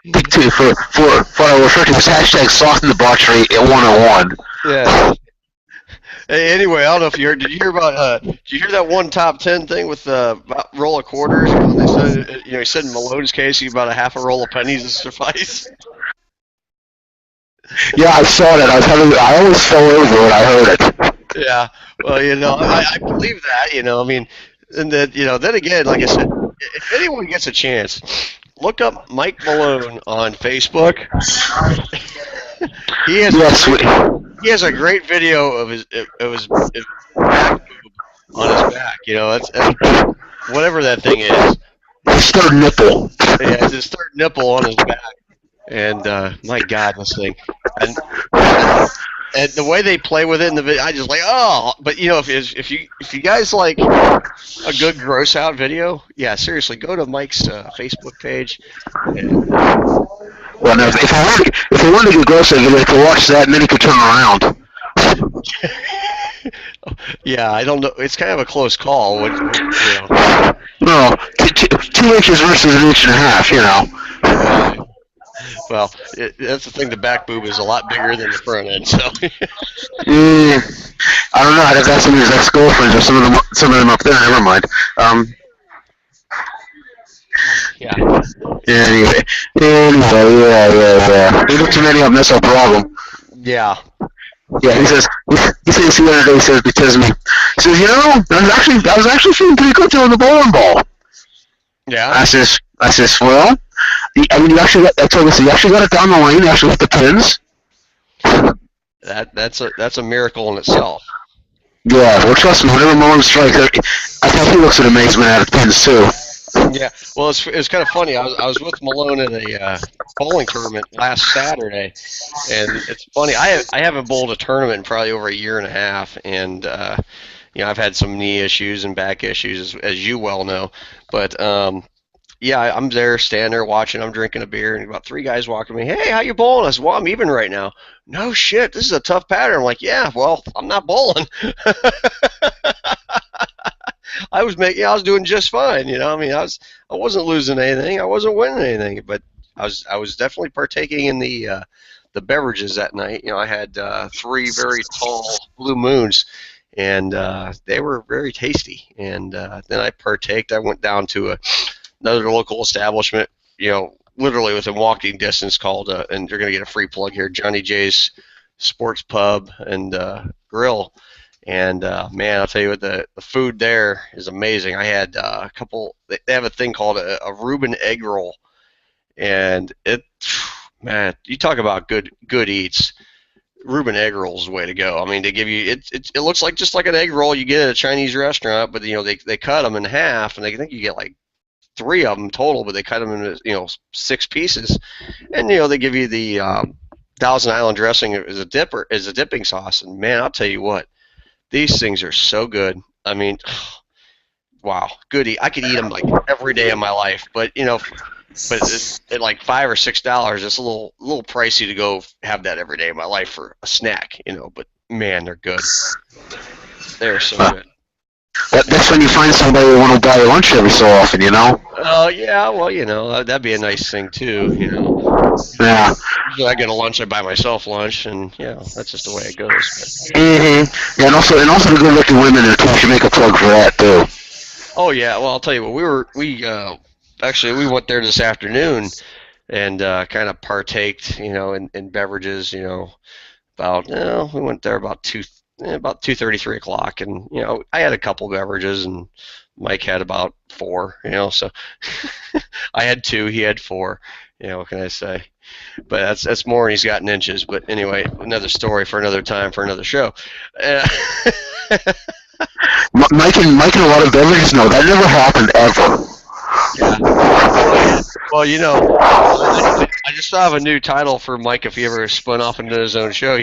I think too for what I refer to as hashtag soften the debauchery at 101. Yeah. Hey, anyway, I don't know if you heard. Did you hear about? Did you hear that one top 10 thing with about roll of quarters? They said, he said in Malone's case, about a half a roll of pennies would suffice. Yeah, I saw that. I always fell over when I heard it. Yeah. Well, I believe that. I mean, and that then again, like I said, if anyone gets a chance, look up Mike Malone on Facebook. He has a great video of his back boob on his back. That's whatever that thing is. His third nipple. Yeah, it's his third nipple on his back. And my God, this thing. And the way they play with it in the video, I just like, oh. But if you guys like a good gross out video, yeah, seriously, go to Mike's Facebook page. And, well, no, if I wanted to get gross out video, I could watch that and then he could turn around. Yeah, I don't know. It's kind of a close call. No, 2 inches versus an inch and a half. Well, that's the thing. The back boob is a lot bigger than the front end. So. I don't know. I'd have to ask some of his ex-girlfriends or some of them up there. Never mind. Yeah. Anyway, yeah. We look too many of them. That's our problem. Yeah. Yeah, he says the other day, he says to me, he says, I was actually feeling pretty good throwing the bowling ball. Yeah. I says, well, I mean, you actually got it down the lane. You actually hit the pins. That's a miracle in itself. Yeah, well, trust me. Whenever Malone strikes, I think he looks at amazement at the pins too. Yeah, well, it's kind of funny. I was with Malone at a bowling tournament last Saturday, and it's funny. I haven't bowled a tournament in probably over a year and a half, and I've had some knee issues and back issues, as you well know. But yeah, I'm there, standing there watching. I'm drinking a beer, and about 3 guys walk to me. Hey, how you bowling? I said, well, I'm even right now. No shit, this is a tough pattern. I'm like, yeah, well, I'm not bowling. I was doing just fine. I mean, I wasn't losing anything. I wasn't winning anything, but I was definitely partaking in the beverages that night. I had 3 very tall Blue Moons, and they were very tasty. And then I partaked. I went down to another local establishment, literally within walking distance, called, and you're going to get a free plug here, Johnny J's Sports Pub and Grill. And man, I'll tell you what, the food there is amazing. I had a couple. They have a thing called a Reuben egg roll, and man, you talk about good eats. Reuben egg roll is the way to go. I mean, they give you it looks like just like an egg roll you get at a Chinese restaurant, but they cut them in half, and they think you get like 3 of them total, but they cut them into 6 pieces, and they give you the Thousand Island dressing as a dipping sauce, and man, I'll tell you what. These things are so good. I mean, wow, goody. I could eat them like every day of my life, but it's at like $5 or $6. It's a little pricey to go have that every day of my life for a snack, But man, they're good. They're so good. That's when you find somebody who want to buy you lunch every so often, Oh yeah, well, that'd be a nice thing too, Yeah. Usually I get a lunch, I buy myself lunch, and that's just the way it goes. Yeah, and also the good-looking women in too. Should make a plug for that too. Oh yeah, well I'll tell you what, we went there this afternoon and kind of partaked, in beverages, we went there about 2:30, 3 o'clock, and I had a couple beverages, and Mike had about 4, so I had 2, he had 4, what can I say? But that's more than he's got in inches. But anyway, another story for another time for another show. Mike and a lot of beverages. No, that never happened ever. Yeah. Well, I just thought of a new title for Mike if he ever spun off into his own show.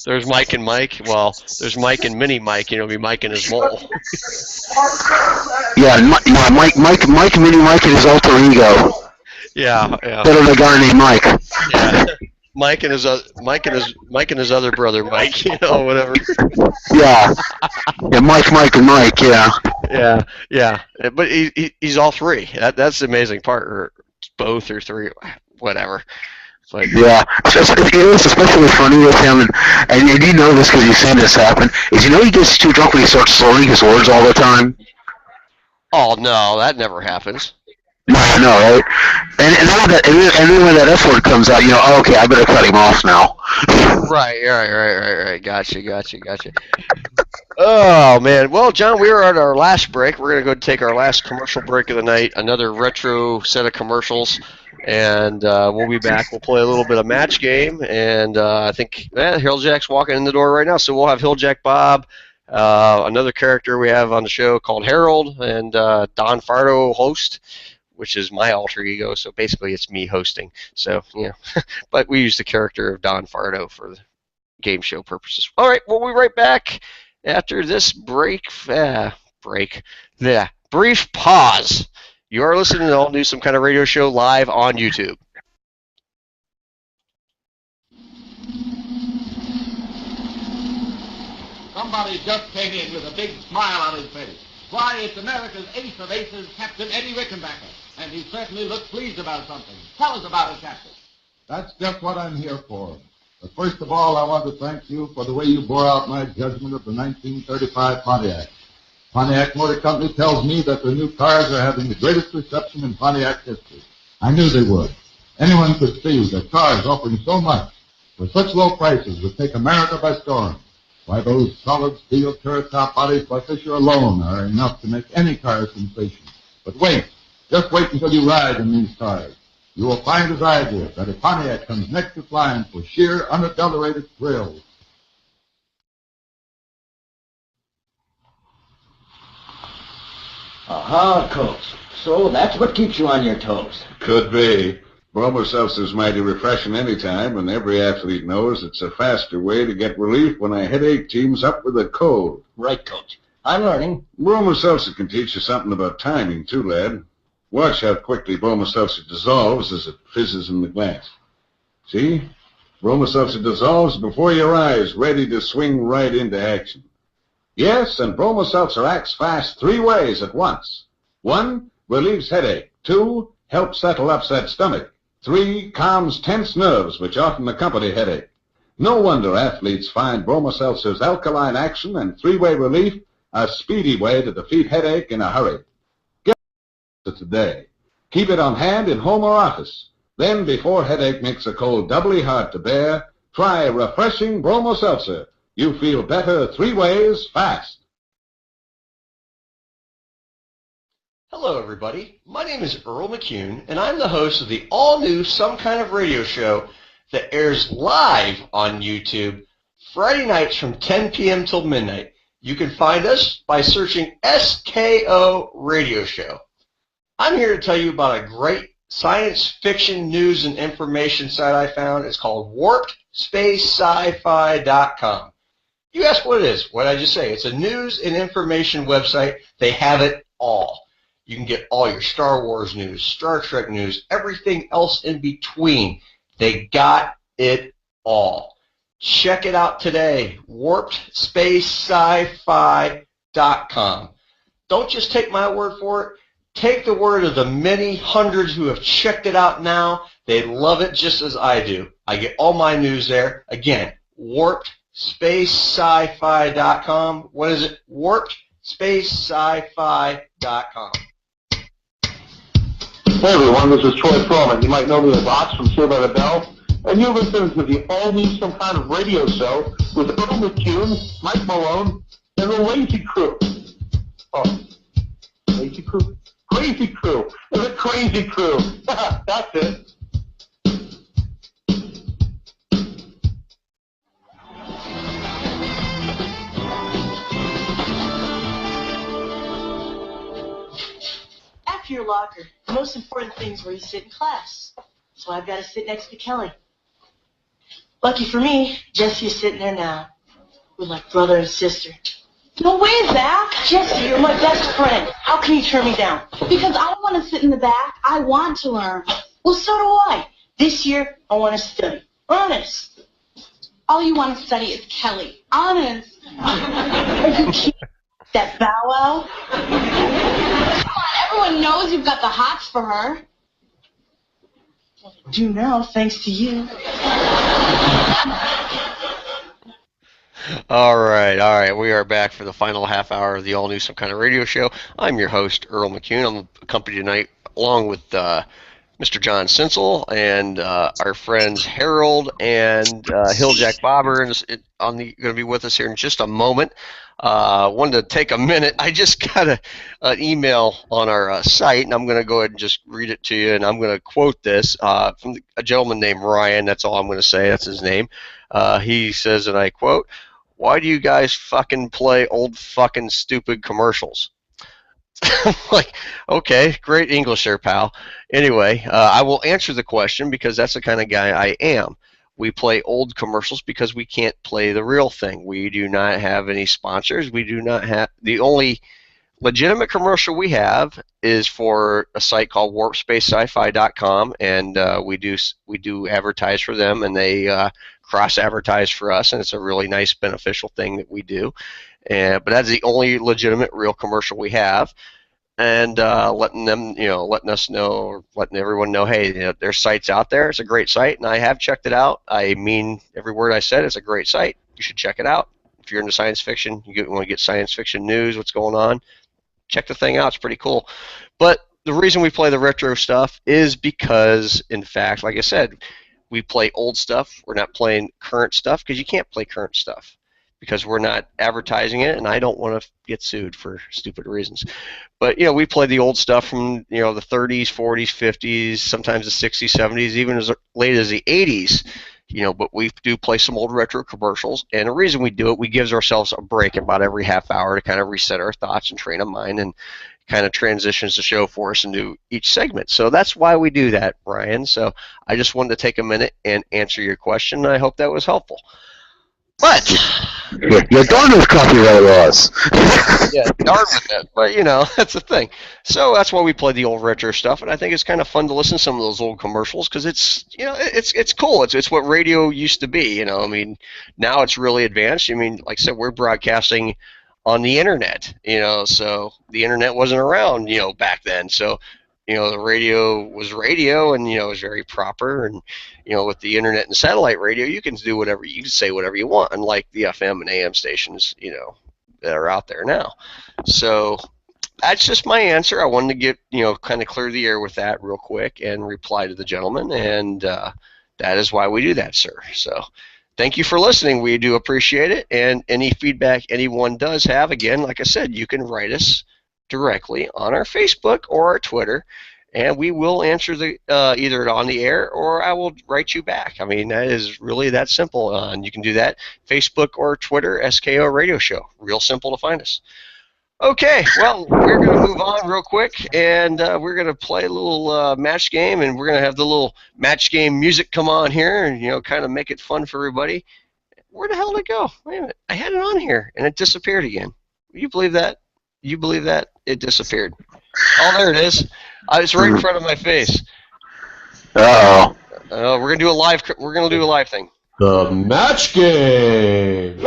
There's Mike and Mike. Well, there's Mike and Mini Mike. Be Mike and his mole. Yeah, Mike, Mini Mike and his alter ego. Yeah. Better than a guy named Mike. Yeah. Mike and his other brother Mike, whatever. Yeah, Mike, and Mike, yeah. But he's all 3. That's the amazing part, or both or 3, whatever. But yeah, it's especially funny with him, and you know this because you've seen this happen. Is he gets too drunk when he starts slurring his words all the time. Oh no, that never happens. No, right? And then when that F word comes out, okay, I better cut him off now. Right. Gotcha. Oh, man. Well, John, we are at our last break. We're going to go take our last commercial break of the night, another retro set of commercials, and we'll be back. We'll play a little bit of match game, and I think Hilljack's walking in the door right now, so we'll have Hilljack Bob, another character we have on the show called Harold, and Don Fardo host, which is my alter ego, so basically it's me hosting. So, but we use the character of Don Fardo for the game show purposes. All right, we'll be right back after this brief pause. You are listening to All New Some Kind of Radio Show live on YouTube. Somebody just came in with a big smile on his face. Why, it's America's ace of aces, Captain Eddie Rickenbacker. And he certainly looks pleased about something. Tell us about it, Captain. That's just what I'm here for. But first of all, I want to thank you for the way you bore out my judgment of the 1935 Pontiac. Pontiac Motor Company tells me that the new cars are having the greatest reception in Pontiac history. I knew they would. Anyone could see that cars offering so much for such low prices would take America by storm. Why, those solid steel turret-top bodies by Fisher alone are enough to make any car a sensation. But wait. Just wait until you ride in these cars. You will find, as I did, that a Pontiac comes next to flying for sheer, unadulterated thrills. Aha, Coach. So that's what keeps you on your toes. Could be. Bromo Seltzer's mighty refreshing anytime, and every athlete knows it's a faster way to get relief when a headache teams up with a cold. Right, Coach. I'm learning. Bromo Seltzer can teach you something about timing, too, lad. Watch how quickly Bromo Seltzer dissolves as it fizzes in the glass. See? Bromo Seltzer dissolves before your eyes, ready to swing right into action. Yes, and Bromo Seltzer acts fast 3 ways at once. 1, relieves headache. 2, helps settle upset stomach. 3, calms tense nerves, which often accompany headache. No wonder athletes find Bromo Seltzer's alkaline action and 3-way relief a speedy way to defeat headache in a hurry. Get it today. Keep it on hand in home or office. Then, before headache makes a cold doubly hard to bear, try refreshing Bromo Seltzer. You feel better 3 ways fast. Hello, everybody. My name is Earl McCune, and I'm the host of the all-new Some Kind of Radio show that airs live on YouTube Friday nights from 10 p.m. till midnight. You can find us by searching S.K.O.R S Radio Show. I'm here to tell you about a great science fiction news and information site I found. It's called WarpedSpaceSci-Fi.com. You ask what it is. What did I just say? It's a news and information website. They have it all. You can get all your Star Wars news, Star Trek news, everything else in between. They got it all. Check it out today, WarpedSpaceSci-Fi.com. Don't just take my word for it. Take the word of the many hundreds who have checked it out now. They love it just as I do. I get all my news there. Again, WarpedSpaceSci-Fi.com. What is it? WarpedSpaceSci-Fi.com. Hey everyone, this is Troy Fromin. You might know me as Ox from Saved by the Bell. And you're listening to the all-new Some Kind of Radio show with Earl McCune, Mike Malone, and the Lazy Crew. Oh, Lazy Crew? Crazy Crew. The Crazy Crew. That's it. After your locker, the most important thing is where you sit in class. So I've got to sit next to Kelly. Lucky for me, Jesse is sitting there now. We're like brother and sister. No way, Zach. Jesse, you're my best friend. How can you turn me down? Because I don't want to sit in the back. I want to learn. Well, so do I. This year, I want to study. Honest. All you want to study is Kelly. Honest. Are you kidding? That bow wow? Come on, everyone knows you've got the hots for her. I do now, thanks to you. All right. We are back for the final half hour of the all-new Some Kind of Radio show. I'm your host, Earl McCune. I'm accompanied tonight along with Mr. John Sinsel and our friends Harold and Hilljack Bobber going to be with us here in just a moment. Wanted to take a minute. I just got an email on our site, and I'm going to go ahead and just read it to you, and I'm going to quote this from a gentleman named Ryan. That's all I'm going to say. That's his name. He says, and I quote, "Why do you guys fucking play old fucking stupid commercials?" I'm like, okay, great English there, pal. Anyway, I will answer the question because that's the kind of guy I am. We play old commercials because we can't play the real thing. We do not have any sponsors. We do not have – the only legitimate commercial we have is for a site called WarpedSpaceSci-Fi.com, and we do advertise for them, and they cross-advertise for us, and it's a really nice beneficial thing that we do. But that's the only legitimate real commercial we have. And letting us know, or letting everyone know, hey, there's sites out there. It's a great site, and I have checked it out. I mean every word I said. It's a great site. You should check it out. If you're into science fiction, you want to get science fiction news, what's going on, check the thing out. It's pretty cool. But the reason we play the retro stuff is because, in fact, like I said, we play old stuff. We're not playing current stuff because you can't play current stuff because we're not advertising it, and I don't want to get sued for stupid reasons. But, we play the old stuff from, the 30s, 40s, 50s, sometimes the 60s, 70s, even as late as the 80s, but we do play some old retro commercials, and the reason we do it, we give ourselves a break about every half hour to kind of reset our thoughts and train our mind and kind of transitions the show for us into each segment. So that's why we do that, Brian. So I just wanted to take a minute and answer your question, and I hope that was helpful. But you're darn with copyright laws. yeah, darn with it. But that's the thing. So that's why we play the old retro stuff, and I think it's kind of fun to listen to some of those old commercials because it's it's cool. It's what radio used to be. I mean, now it's really advanced. I mean, like I said, we're broadcasting on the internet. So the internet wasn't around back then. So the radio was radio, and it was very proper. And with the internet and satellite radio, you can do whatever, you can say whatever you want, unlike the FM and AM stations, that are out there now. So that's just my answer. I wanted to get kind of clear the air with that real quick and reply to the gentleman, and that is why we do that, sir. So thank you for listening. We do appreciate it, and any feedback anyone does have, again, like I said, you can write us directly on our Facebook or our Twitter, and we will answer the either on the air or I will write you back. I mean, that is really that simple, and you can do that Facebook or Twitter, S.K.O.R Radio Show. Real simple to find us. Okay, well, we're going to move on real quick, and we're going to play a little match game, and we're going to have the little match game music come on here and kind of make it fun for everybody. Where the hell did it go? Wait a minute, I had it on here and it disappeared again. Will you believe that? You believe that? It disappeared. Oh, there it is. It's right in front of my face. Uh-oh. We're gonna do a live. We're gonna do a live thing. The match game.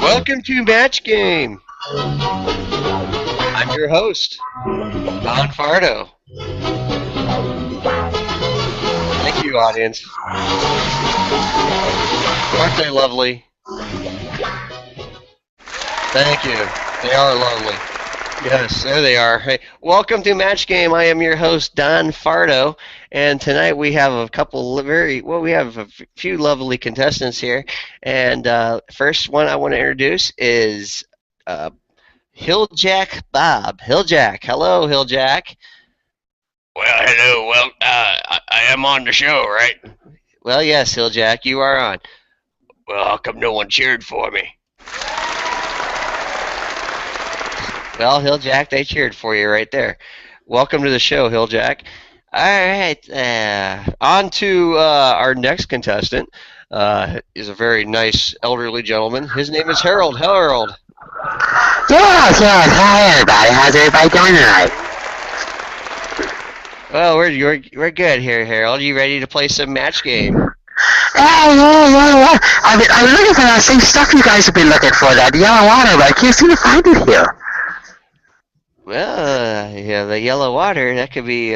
Welcome to Match Game. I'm your host, Don Fardo. Thank you, audience. Aren't they lovely? Thank you. They are lovely. Yes, there they are. Hey, welcome to Match Game. I am your host, Don Fardo, and tonight we have a couple we have a few lovely contestants here. And first one I want to introduce is Hilljack Bob. Hilljack, hello, Hilljack. Well, hello. Well, I am on the show, right? Well, yes, Hilljack, you are on. Well, how come no one cheered for me? Well, Hilljack, they cheered for you right there. Welcome to the show, Hilljack. All right, on to our next contestant. Is a very nice elderly gentleman. His name is Harold. Harold. Yes. Hi, everybody. How's everybody doing tonight? Well, we're good here, Harold. You ready to play some match game? Yeah. I've been looking for that same stuff you guys have been looking for, that yellow water, but I can't seem to find it here. Well, yeah, the yellow water, that could be,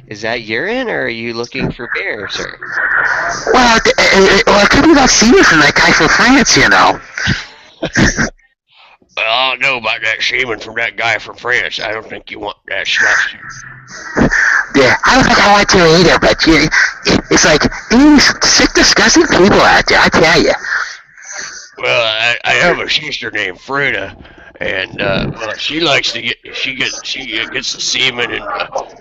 is that urine, or are you looking for beer, sir? Well, it could be that semen from that guy from France, Well, I don't know about that semen from that guy from France. I don't think you want that stuff. Yeah, I don't think I want to either, but it's like these sick, disgusting people out there, I tell you. Well, I have a sister named Frida, and well, she likes to she gets the semen, and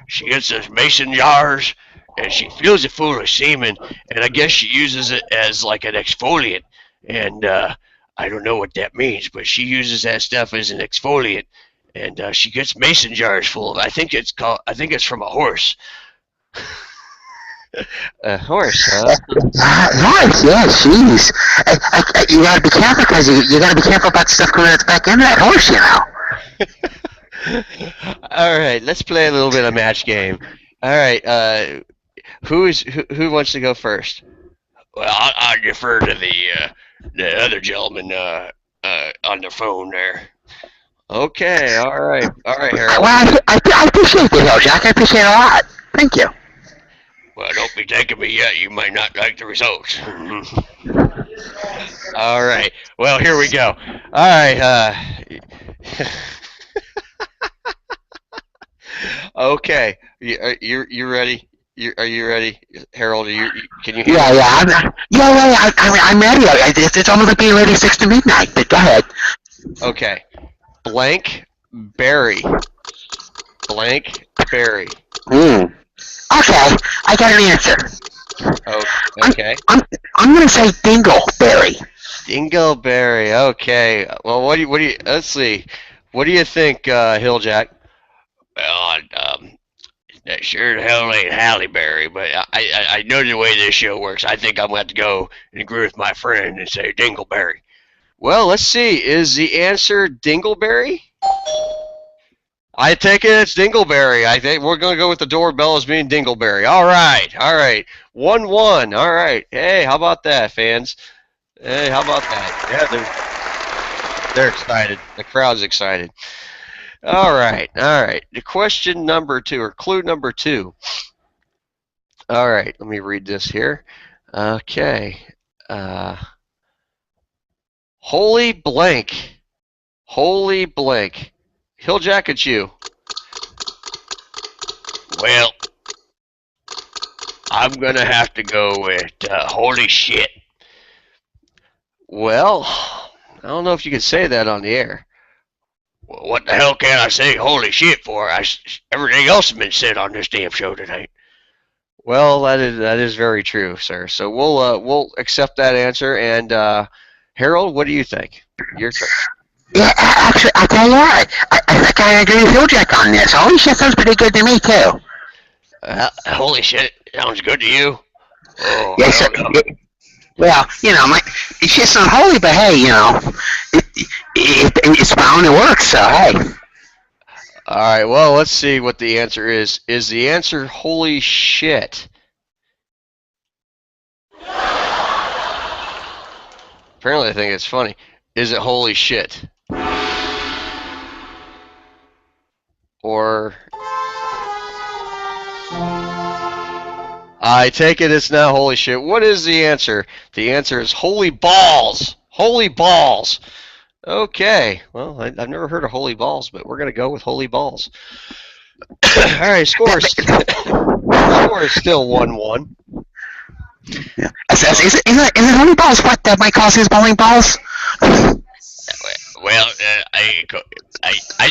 she gets those mason jars, and she fills it full of semen, and I guess she uses it as like an exfoliant, and I don't know what that means, but she uses that stuff as an exfoliant, and she gets mason jars full of it. I think it's from a horse. A horse, huh? Horse, yeah, jeez. You gotta be careful, because you gotta be careful about stuff coming back into that horse, All right, let's play a little bit of match game. All right, who wants to go first? Well, I'll defer to the other gentleman on the phone there. Okay, all right, Harold. Well, I appreciate it, Jack. I appreciate it a lot. Thank you. Well, don't be taking me yet. You might not like the results. All right. Well, here we go. All right. Okay. You ready? Are you ready, Harold? Can you hear me? I'm ready. It's almost like being ready 6 to midnight. But go ahead. Okay. Blank berry. Blank berry. Okay, I got an answer. Okay. I'm gonna say dingleberry. Dingleberry. Okay. Well, what do you? Let's see. What do you think, Hilljack? Well, that sure the hell ain't Halle Berry, but I know the way this show works. I think I'm going to have to go and agree with my friend and say Dingleberry. Well, let's see. Is the answer Dingleberry? I take it it's Dingleberry. I think we're going to go with the doorbell as being Dingleberry. All right. 1-1. All right. Hey, how about that, fans? Hey, how about that? Yeah, they're excited. The crowd's excited. All right. The question number 2, or clue number 2. All right. Let me read this here. Okay. Holy blank. Holy blank. Hilljack, it's you. Well, I'm going to have to go with holy shit. Well, I don't know if you can say that on the air. Well, what the hell can I say holy shit for? Everything else has been said on this damn show tonight. Well, that is very true, sir. So we'll accept that answer. And Harold, what do you think? Your turn. Yeah, actually, I tell you what, I think I agree with Hilljack on this. Holy shit sounds pretty good to me, too. Holy shit sounds good to you? Oh, Yes, I don't know. Well, it's just not holy, but hey, it's bound to work, so hey. All right, well, let's see what the answer is. Is the answer holy shit? Apparently, I think it's funny. Is it holy shit? Or I take it it's not holy shit. What is the answer? The answer is holy balls. Holy balls. Okay. Well, I've never heard of holy balls, but we're going to go with holy balls. All right, score is still 1-1. Yeah. Is it holy balls what Mike calls his bowling balls? Well, I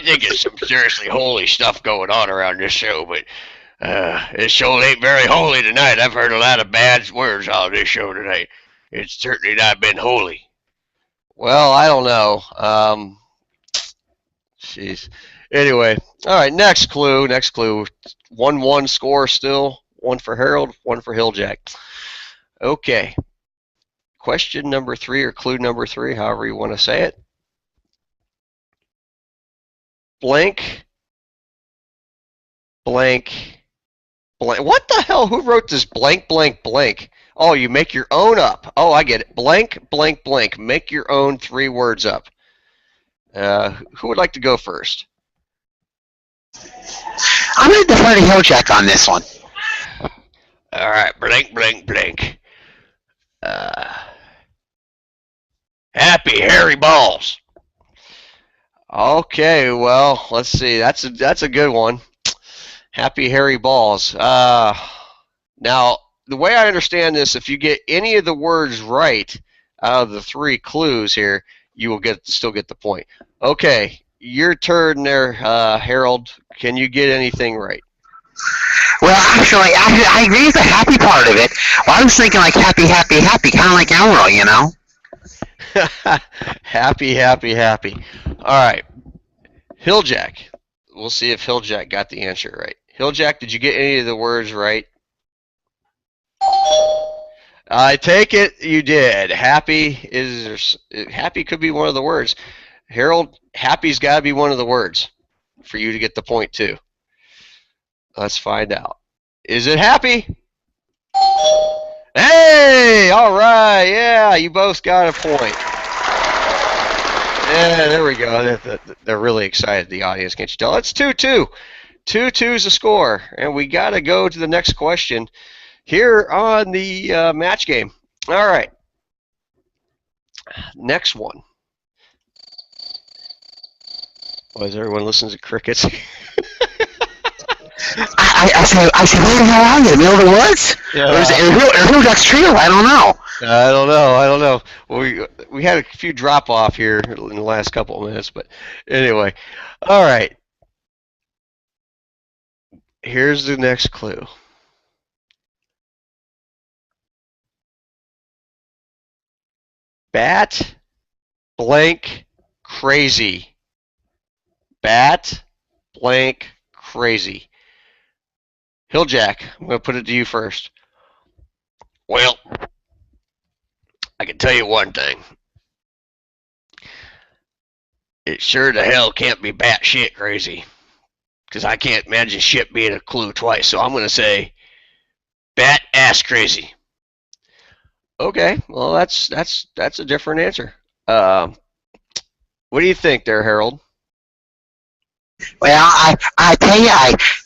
think it's some seriously holy stuff going on around this show, but this show ain't very holy tonight. I've heard a lot of bad words on this show tonight. It's certainly not been holy. Well, I don't know. Jeez. Anyway, all right, next clue. 1-1 score still. 1 for Harold, 1 for Hilljack. Okay. Question number 3, or clue number 3, however you want to say it. Blank. What the hell? Who wrote this blank, blank, blank? Oh, you make your own up. Oh, I get it. Blank, blank, blank. Make your own 3 words up. Who would like to go first? I'm going to defer to Hilljack on this one. All right, blank, blank, blank. Happy hairy balls. Okay, well, let's see. That's a good one. Happy hairy balls. Now, the way I understand this, if you get any of the words right out of the 3 clues here, you will still get the point. Okay, your turn there, Harold. Can you get anything right? Well, actually, I agree with the happy part of it. Well, I was thinking like happy, happy, happy, kind of like Earl, you know? Happy, happy, happy. All right. Hilljack. We'll see if Hilljack got the answer right. Hilljack, did you get any of the words right? I take it you did. Happy could be one of the words. Harold, happy's got to be one of the words for you to get the point too. Let's find out. Is it happy? Hey, all right. Yeah, you both got a point. Yeah, there we go. They're really excited, the audience. Can't you tell? It's 2-2. 2-2's the score. And we got to go to the next question here on the match game. All right. Next one. Was everyone listening to crickets? I said, where the hell are you? In the middle of the woods? Yeah. Or is it Hilljack's trio? I don't know. I don't know. Well, we had a few drop off here in the last couple of minutes, but anyway. All right. Here's the next clue. Bat blank crazy. Bat blank crazy. Hilljack, I'm going to put it to you first. Well, I can tell you one thing. It sure the hell can't be batshit crazy. Because I can't imagine shit being a clue twice. So I'm going to say bat ass crazy. Okay, well that's a different answer. What do you think there, Harold? Well, I tell you,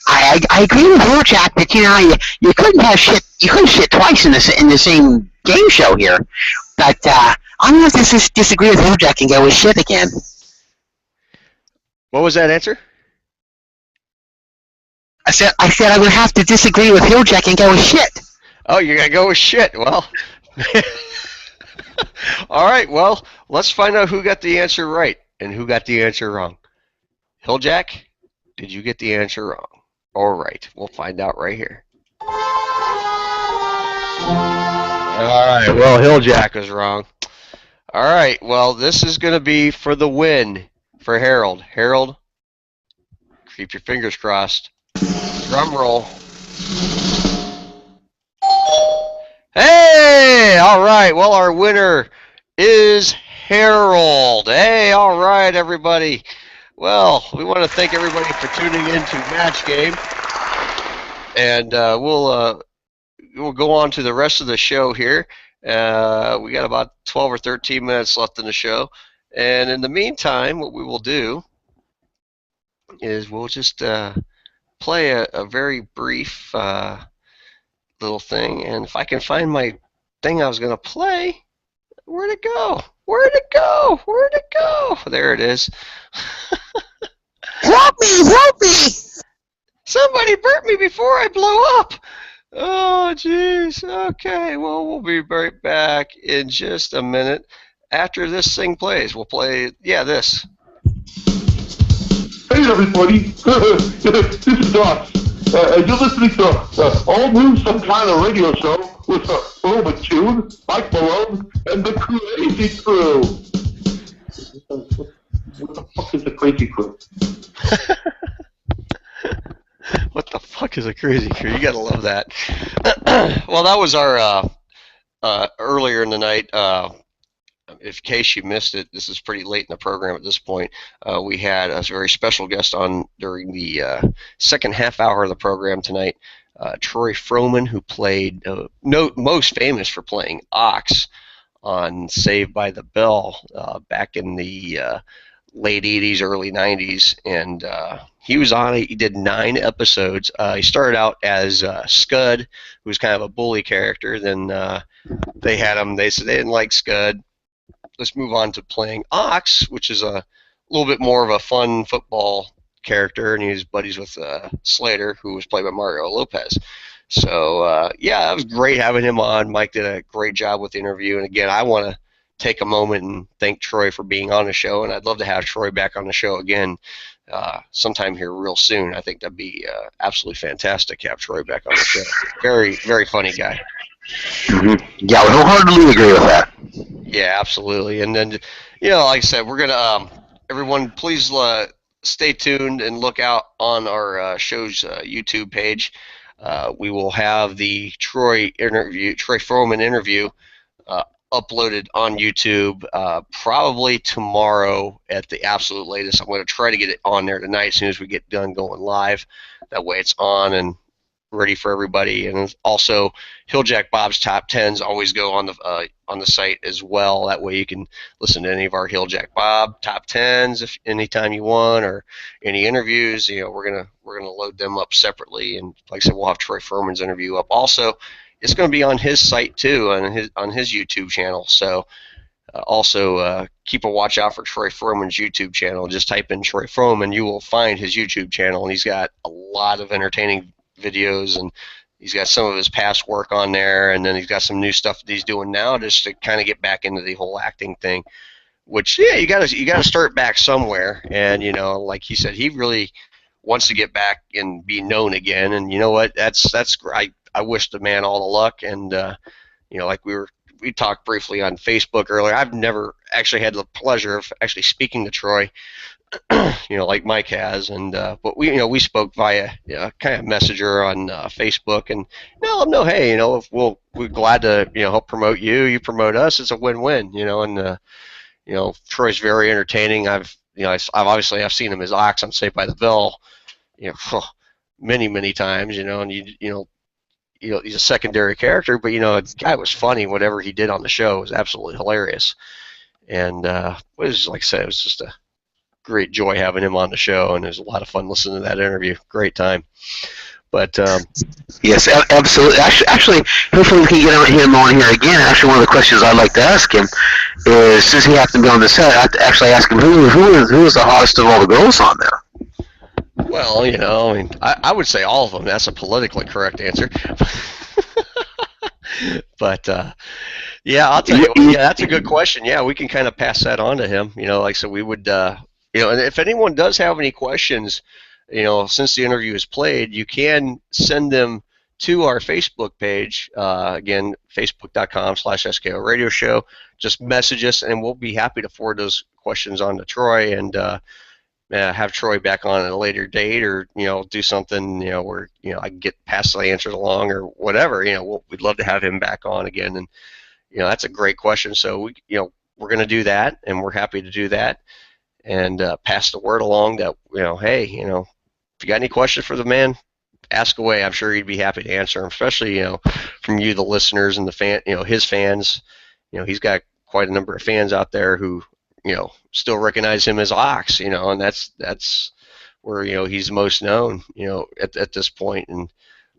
I agree with you, Jack, that you couldn't have shit, you couldn't shit twice in the same game show here. But I'm gonna have to disagree with you, Jack, and go with shit again. What was that answer? I said I would have to disagree with Hilljack and go with shit. Oh, you're gonna go with shit. Well, all right. Well, let's find out who got the answer right and who got the answer wrong. Hilljack, did you get the answer wrong or right? We'll find out right here. All right. Well, Hilljack was wrong. All right. Well, this is gonna be for the win for Harold. Harold, keep your fingers crossed. Drum roll. Hey! All right. Well, our winner is Harold. Hey, all right, everybody. Well, we want to thank everybody for tuning in to Match Game. And we'll go on to the rest of the show here. We got about 12 or 13 minutes left in the show. And in the meantime, what we will do is we'll just play a very brief little thing, and if I can find my thing I was going to play, where'd it go? Where'd it go? Where'd it go? There it is. Help me! Help me! Somebody burnt me before I blow up. Oh, jeez. Okay, well, we'll be right back in just a minute. After this thing plays, we'll play, this. Hey everybody, this is Doc. You're listening to All New Some Kind of Radio Show with Earl McCune, Mike Malone, and the Crazy Crew. What the fuck is the Crazy Crew? What the fuck is a Crazy Crew? You gotta love that. Well, that was our earlier in the night. In case you missed it, this is pretty late in the program at this point. We had a very special guest on during the second half hour of the program tonight, Troy Fromin, who played, most famous for playing Ox on Saved by the Bell back in the late 80s, early 90s. And he was on it. He did 9 episodes. He started out as Scud, who was kind of a bully character. Then they had him. They said they didn't like Scud. Let's move on to playing Ox, which is a little bit more of a fun football character, and he was buddies with Slater, who was played by Mario Lopez. So, it was great having him on. Mike did a great job with the interview, and again, I want to take a moment and thank Troy for being on the show, and I'd love to have Troy back on the show again sometime here real soon. I think that'd be absolutely fantastic to have Troy back on the show. Very, very funny guy. Mm-hmm. Yeah, I wholeheartedly agree with that. Yeah, absolutely. And then, like I said, we're gonna everyone please stay tuned and look out on our show's YouTube page. We will have the Troy Fromin interview uploaded on YouTube probably tomorrow at the absolute latest. I'm going to try to get it on there tonight as soon as we get done going live. That way it's on and ready for everybody. And also, Hilljack Bob's top 10s always go on the site as well. That way you can listen to any of our Hilljack Bob top 10s if anytime you want, or any interviews. We're gonna load them up separately. And like I said, we'll have Troy Furman's interview up. Also, it's going to be on his site too, on his YouTube channel. So also keep a watch out for Troy Fromin's YouTube channel. Just type in Troy Fromin, you will find his YouTube channel, and he's got a lot of entertaining videos, and he's got some of his past work on there, and then he's got some new stuff that he's doing now just to kind of get back into the whole acting thing, which you gotta start back somewhere. And like he said, he really wants to get back and be known again, and you know what, that's great. I wish the man all the luck, and like we were we talked briefly on Facebook earlier. I've never actually had the pleasure of actually speaking to Troy, like Mike has, and but we spoke via kind of messenger on Facebook, and let them know, hey, if we're glad to help promote you, you promote us, it's a win-win, and Troy's very entertaining. I've obviously seen him as Ox on Saved by the Bell, many times, and he's a secondary character, but the guy was funny. Whatever he did on the show was absolutely hilarious, and it was, like I said, it was just a great joy having him on the show, and it was a lot of fun listening to that interview. Great time. But yes, absolutely. Actually, hopefully we can get him on here again. Actually, one of the questions I'd like to ask him is, since he happened to be on the set, I'd actually ask him who is the hottest of all the girls on there. Well, I would say all of them. That's a politically correct answer. But yeah, I'll tell you what, yeah, that's a good question. Yeah, we can kind of pass that on to him. Like I said, we would, and if anyone does have any questions, since the interview is played, you can send them to our Facebook page. Again, facebook.com/S.K.O.R Radio Show. Just message us, and we'll be happy to forward those questions on to Troy, and have Troy back on at a later date, or do something where I can pass the answers along, or whatever. We'd love to have him back on again, and that's a great question. So we're going to do that, and we're happy to do that, and pass the word along that hey, if you got any questions for the man, ask away. I'm sure he'd be happy to answer them, especially from you, the listeners, and the fan, his fans. He's got quite a number of fans out there who still recognize him as Ox, and that's where he's most known, at this point. And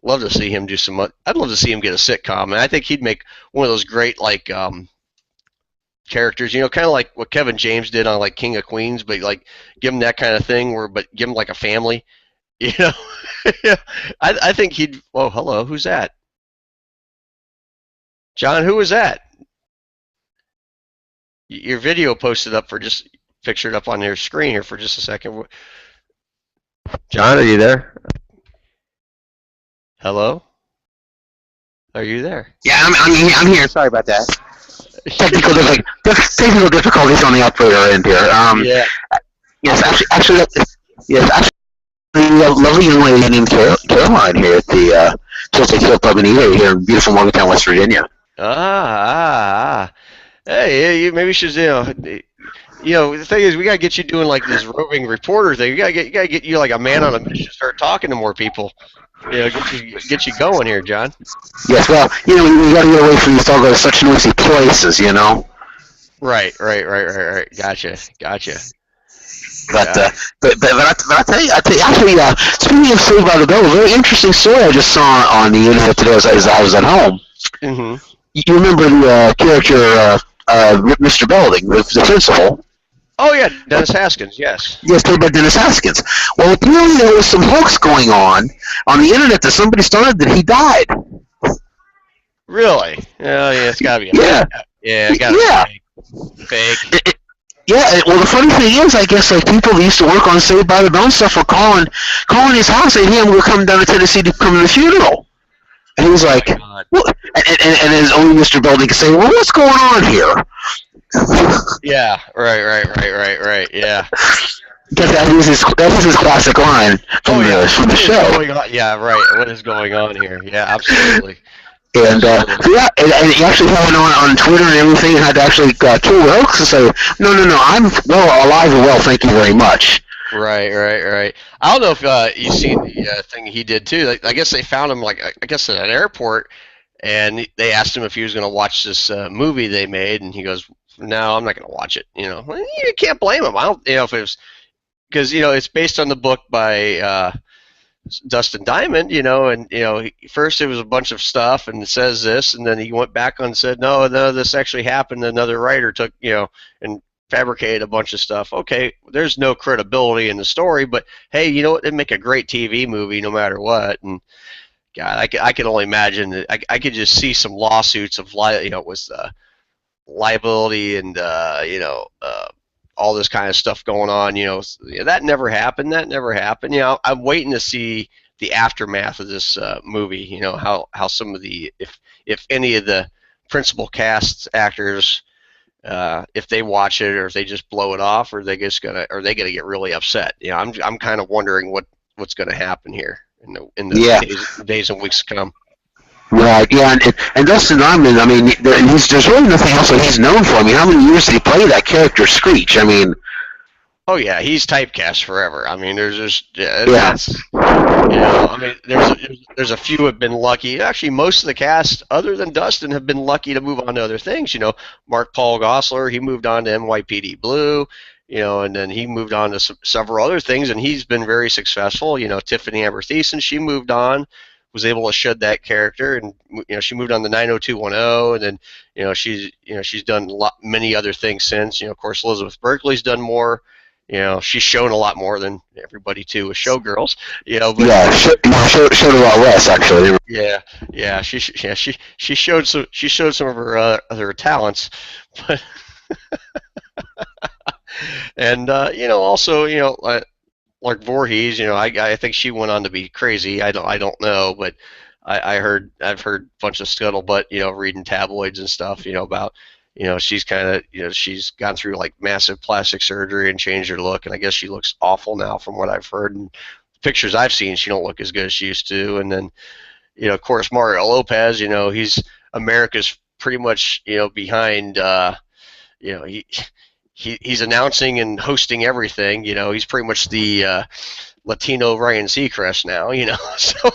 love to see him do some. I'd love to see him get a sitcom, and I think he'd make one of those great characters, kind of like what Kevin James did on King of Queens, but give him that kind of thing, but give him a family, I think he'd. Whoa, hello, who's that? John, who was that? Your video posted up pictured up on your screen here for just a second. John, are you there? Hello? Are you there? Yeah, I'm here. Sorry about that. Technical difficulties on the operator end here. Yeah. Yes, actually, a lovely young lady named Caroline here at the Tilted Hill Pub and Eatery here in beautiful Morgantown, West Virginia. Hey, maybe you should, the thing is, we gotta get you doing this roving reporter thing. You gotta get you a man on a mission, start talking to more people. Get you going here, John. Yes, well, we gotta get away from these all go to such noisy places, Right. Gotcha. But I tell you, actually, speaking of Saved by the Bell, a very interesting story I just saw on the internet today as I was at home. Mm-hmm. You remember the character, Mr. Belding, the principal? Oh, yeah, Dennis Haskins, yes. Yes, played by Dennis Haskins. Well, apparently there was some hoax going on the internet that somebody started that he died. Really? Oh, yeah, it's gotta be. Yeah. Yeah, it's gotta be fake. Yeah, well, the funny thing is, I guess, people that used to work on Saved by the Bell and stuff were calling his house saying, hey, I'm going to come down to Tennessee to come to the funeral. And he was like, well, and his own Mr. Belding could say, well, what's going on here? Yeah, right, yeah. That was his classic line from the show. Yeah, right, what is going on here? Yeah, absolutely. And and he actually had it on Twitter and everything, and had to actually kill Wilkes and say, no, I'm alive and well, thank you very much. Right. I don't know if you've seen the thing he did too. I guess they found him at an airport, and they asked him if he was going to watch this movie they made, and he goes, "No, I'm not going to watch it." Well, you can't blame him. I don't, if it was because it's based on the book by Dustin Diamond, and first it was a bunch of stuff, and it says this, and then he went back and said, no, this actually happened. Another writer took, and fabricated a bunch of stuff. Okay, there's no credibility in the story, but hey, you know what? It'd make a great TV movie no matter what. And God, I can only imagine that I could just see some lawsuits of with liability and all this kind of stuff going on. That never happened. I'm waiting to see the aftermath of this movie. How some of the if any of the principal cast actors, if they watch it or if they just blow it off, or are they gonna get really upset? You know, I'm kind of wondering what's gonna happen here in the days and weeks to come. Right, yeah, and Dustin Diamond, I mean, there's really nothing else that he's known for. I mean, how many years did he play that character, Screech? I mean... Oh, yeah, he's typecast forever. I mean, there's just... That's, you know, I mean, there's a few who have been lucky. Actually, most of the cast, other than Dustin, have been lucky to move on to other things. You know, Mark Paul Gosselaar, he moved on to NYPD Blue, you know, and then he moved on to several other things, and he's been very successful. You know, Tiffany Amber Thiessen, she moved on, was able to shed that character, and you know she moved on to 90210, and then she's done many other things since. You know, of course, Elizabeth Berkley's done more. You know, she's shown a lot more than everybody too with Showgirls. You know, but showed a lot less actually. Yeah, she showed some of her talents, but and you know, also, you know, like Voorhees, you know, I think she went on to be crazy. I don't know, but I've heard a bunch of scuttlebutt, you know, reading tabloids and stuff, you know, about, you know, she's kind of, you know, she's gone through like massive plastic surgery and changed her look, and I guess she looks awful now from what I've heard, and pictures I've seen, she don't look as good as she used to. And then, you know, of course, Mario Lopez, you know, he's America's pretty much, you know, behind, you know, he's announcing and hosting everything. You know, he's pretty much the Latino Ryan Seacrest now. You know, so.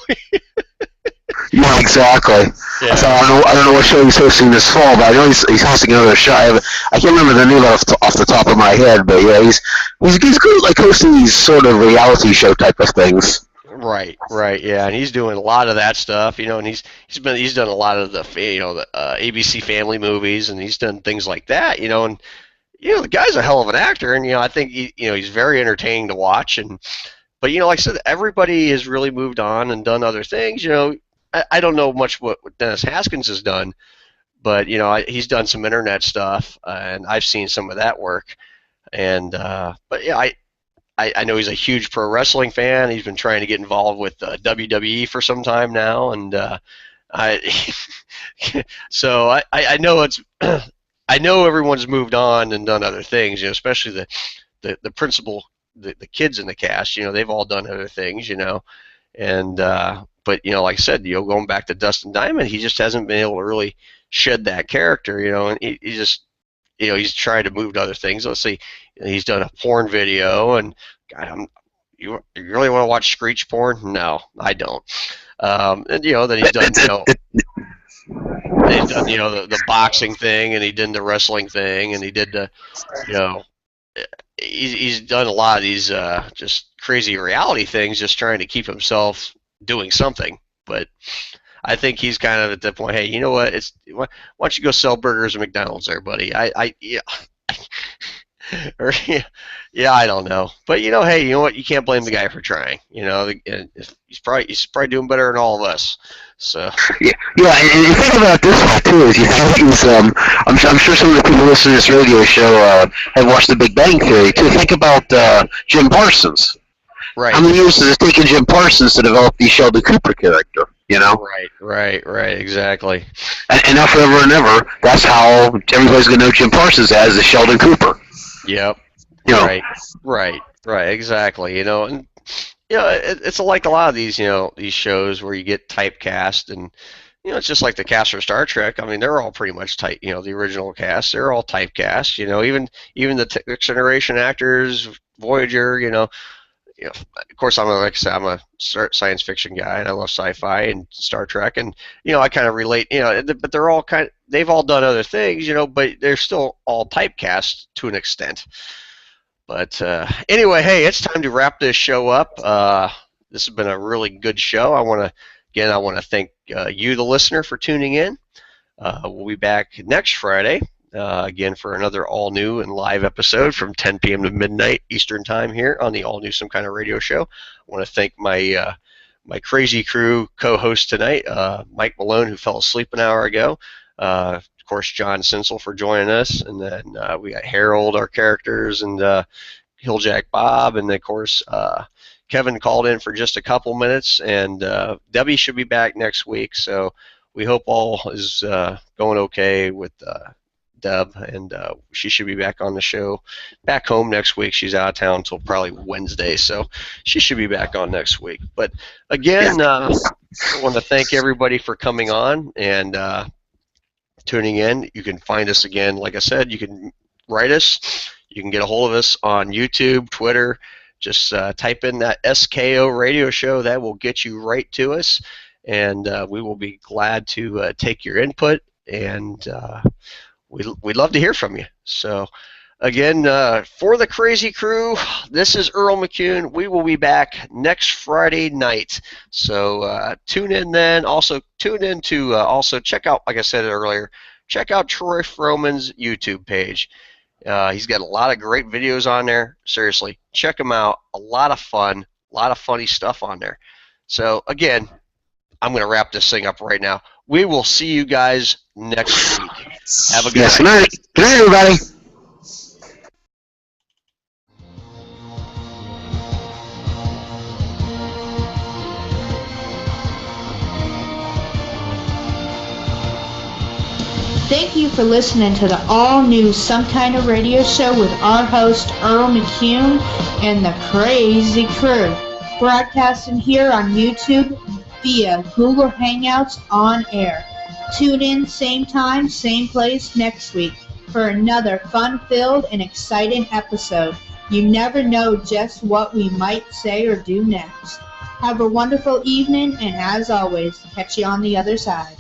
Yeah, exactly. Yeah. So I don't know what show he's hosting this fall, but I know he's hosting another show. I can't remember the name off the top of my head, but yeah, he's good, like hosting these sort of reality show type of things. Right, yeah, and he's doing a lot of that stuff, you know, and he's done a lot of the, you know, the ABC Family movies, and he's done things like that, you know, and you know, the guy's a hell of an actor, and you know, I think he's very entertaining to watch, but you know, like I said, everybody has really moved on and done other things. You know, I don't know much what Dennis Haskins has done, but you know, he's done some internet stuff, and I've seen some of that work, and but yeah, I know he's a huge pro wrestling fan. He's been trying to get involved with WWE for some time now, and so I know it's I know everyone's moved on and done other things, you know, especially the principal, the kids in the cast, you know, they've all done other things, you know, and but you know, like I said, you know, going back to Dustin Diamond, he just hasn't been able to really shed that character, you know, and he just, you know, he's trying to move to other things. Let's see, he's done a porn video, and God, you really want to watch Screech porn? No, I don't. And you know, then he's done, you know. He's done, you know, the boxing thing, and he did the wrestling thing, and he did the, you know, he's done a lot of these just crazy reality things, just trying to keep himself doing something. But I think he's kind of at that point. Hey, you know what? Why don't you go sell burgers at McDonald's, there, buddy? Yeah. Or yeah, I don't know, but you know, hey, you know what? You can't blame the guy for trying. You know, he's probably doing better than all of us. So yeah, and think about this one too. Is I'm sure some of the people listening to this radio show have watched The Big Bang Theory too. Think about Jim Parsons. Right. How many years has it taken Jim Parsons to develop the Sheldon Cooper character? You know. Right. Exactly. And now forever and ever, that's how everybody's gonna know Jim Parsons as the Sheldon Cooper. Yep. You know. Right. Exactly. You know, and you know, it's like a lot of these, you know, these shows where you get typecast, and you know, it's just like the cast for Star Trek. I mean, they're all pretty much type. You know, the original cast, they're all typecast. You know, even the Next Generation actors, Voyager. You know, of course, I'm a science fiction guy, and I love sci-fi and Star Trek, and you know, I kind of relate. You know, but they're all they've all done other things, you know, but they're still all typecast to an extent. But anyway, hey, it's time to wrap this show up. This has been a really good show. I want to thank you, the listener, for tuning in. We'll be back next Friday again for another all-new and live episode from 10 p.m. to midnight Eastern Time here on the all-new Some Kind of Radio Show. I want to thank my my crazy crew co-host tonight, Mike Malone, who fell asleep an hour ago. Of course, John Sinsel for joining us, and then we got Harold, our characters, and Hilljack Bob, and then, of course, Kevin called in for just a couple minutes, and Debbie should be back next week, so we hope all is going okay with Deb, and she should be back on the show, back home next week. She's out of town until probably Wednesday, so she should be back on next week. But again, I want to thank everybody for coming on and tuning in. You can find us again, like I said, you can write us, you can get a hold of us on YouTube, Twitter. Just type in that S.K.O. radio show. That will get you right to us, and we will be glad to take your input, and we'd love to hear from you. So, again, for the Crazy Crew, this is Earl McCune. We will be back next Friday night. So tune in then. Also, tune in to also check out, like I said earlier, check out Troy Fromin's YouTube page. He's got a lot of great videos on there. Seriously, check him out. A lot of fun, a lot of funny stuff on there. So, again, I'm going to wrap this thing up right now. We will see you guys next week. Have a good night. Good night, everybody. Thank you for listening to the all-new Some Kind of Radio Show with our host, Earl McCune, and the Crazy Crew. Broadcasting here on YouTube via Google Hangouts on air. Tune in same time, same place next week for another fun-filled and exciting episode. You never know just what we might say or do next. Have a wonderful evening, and as always, catch you on the other side.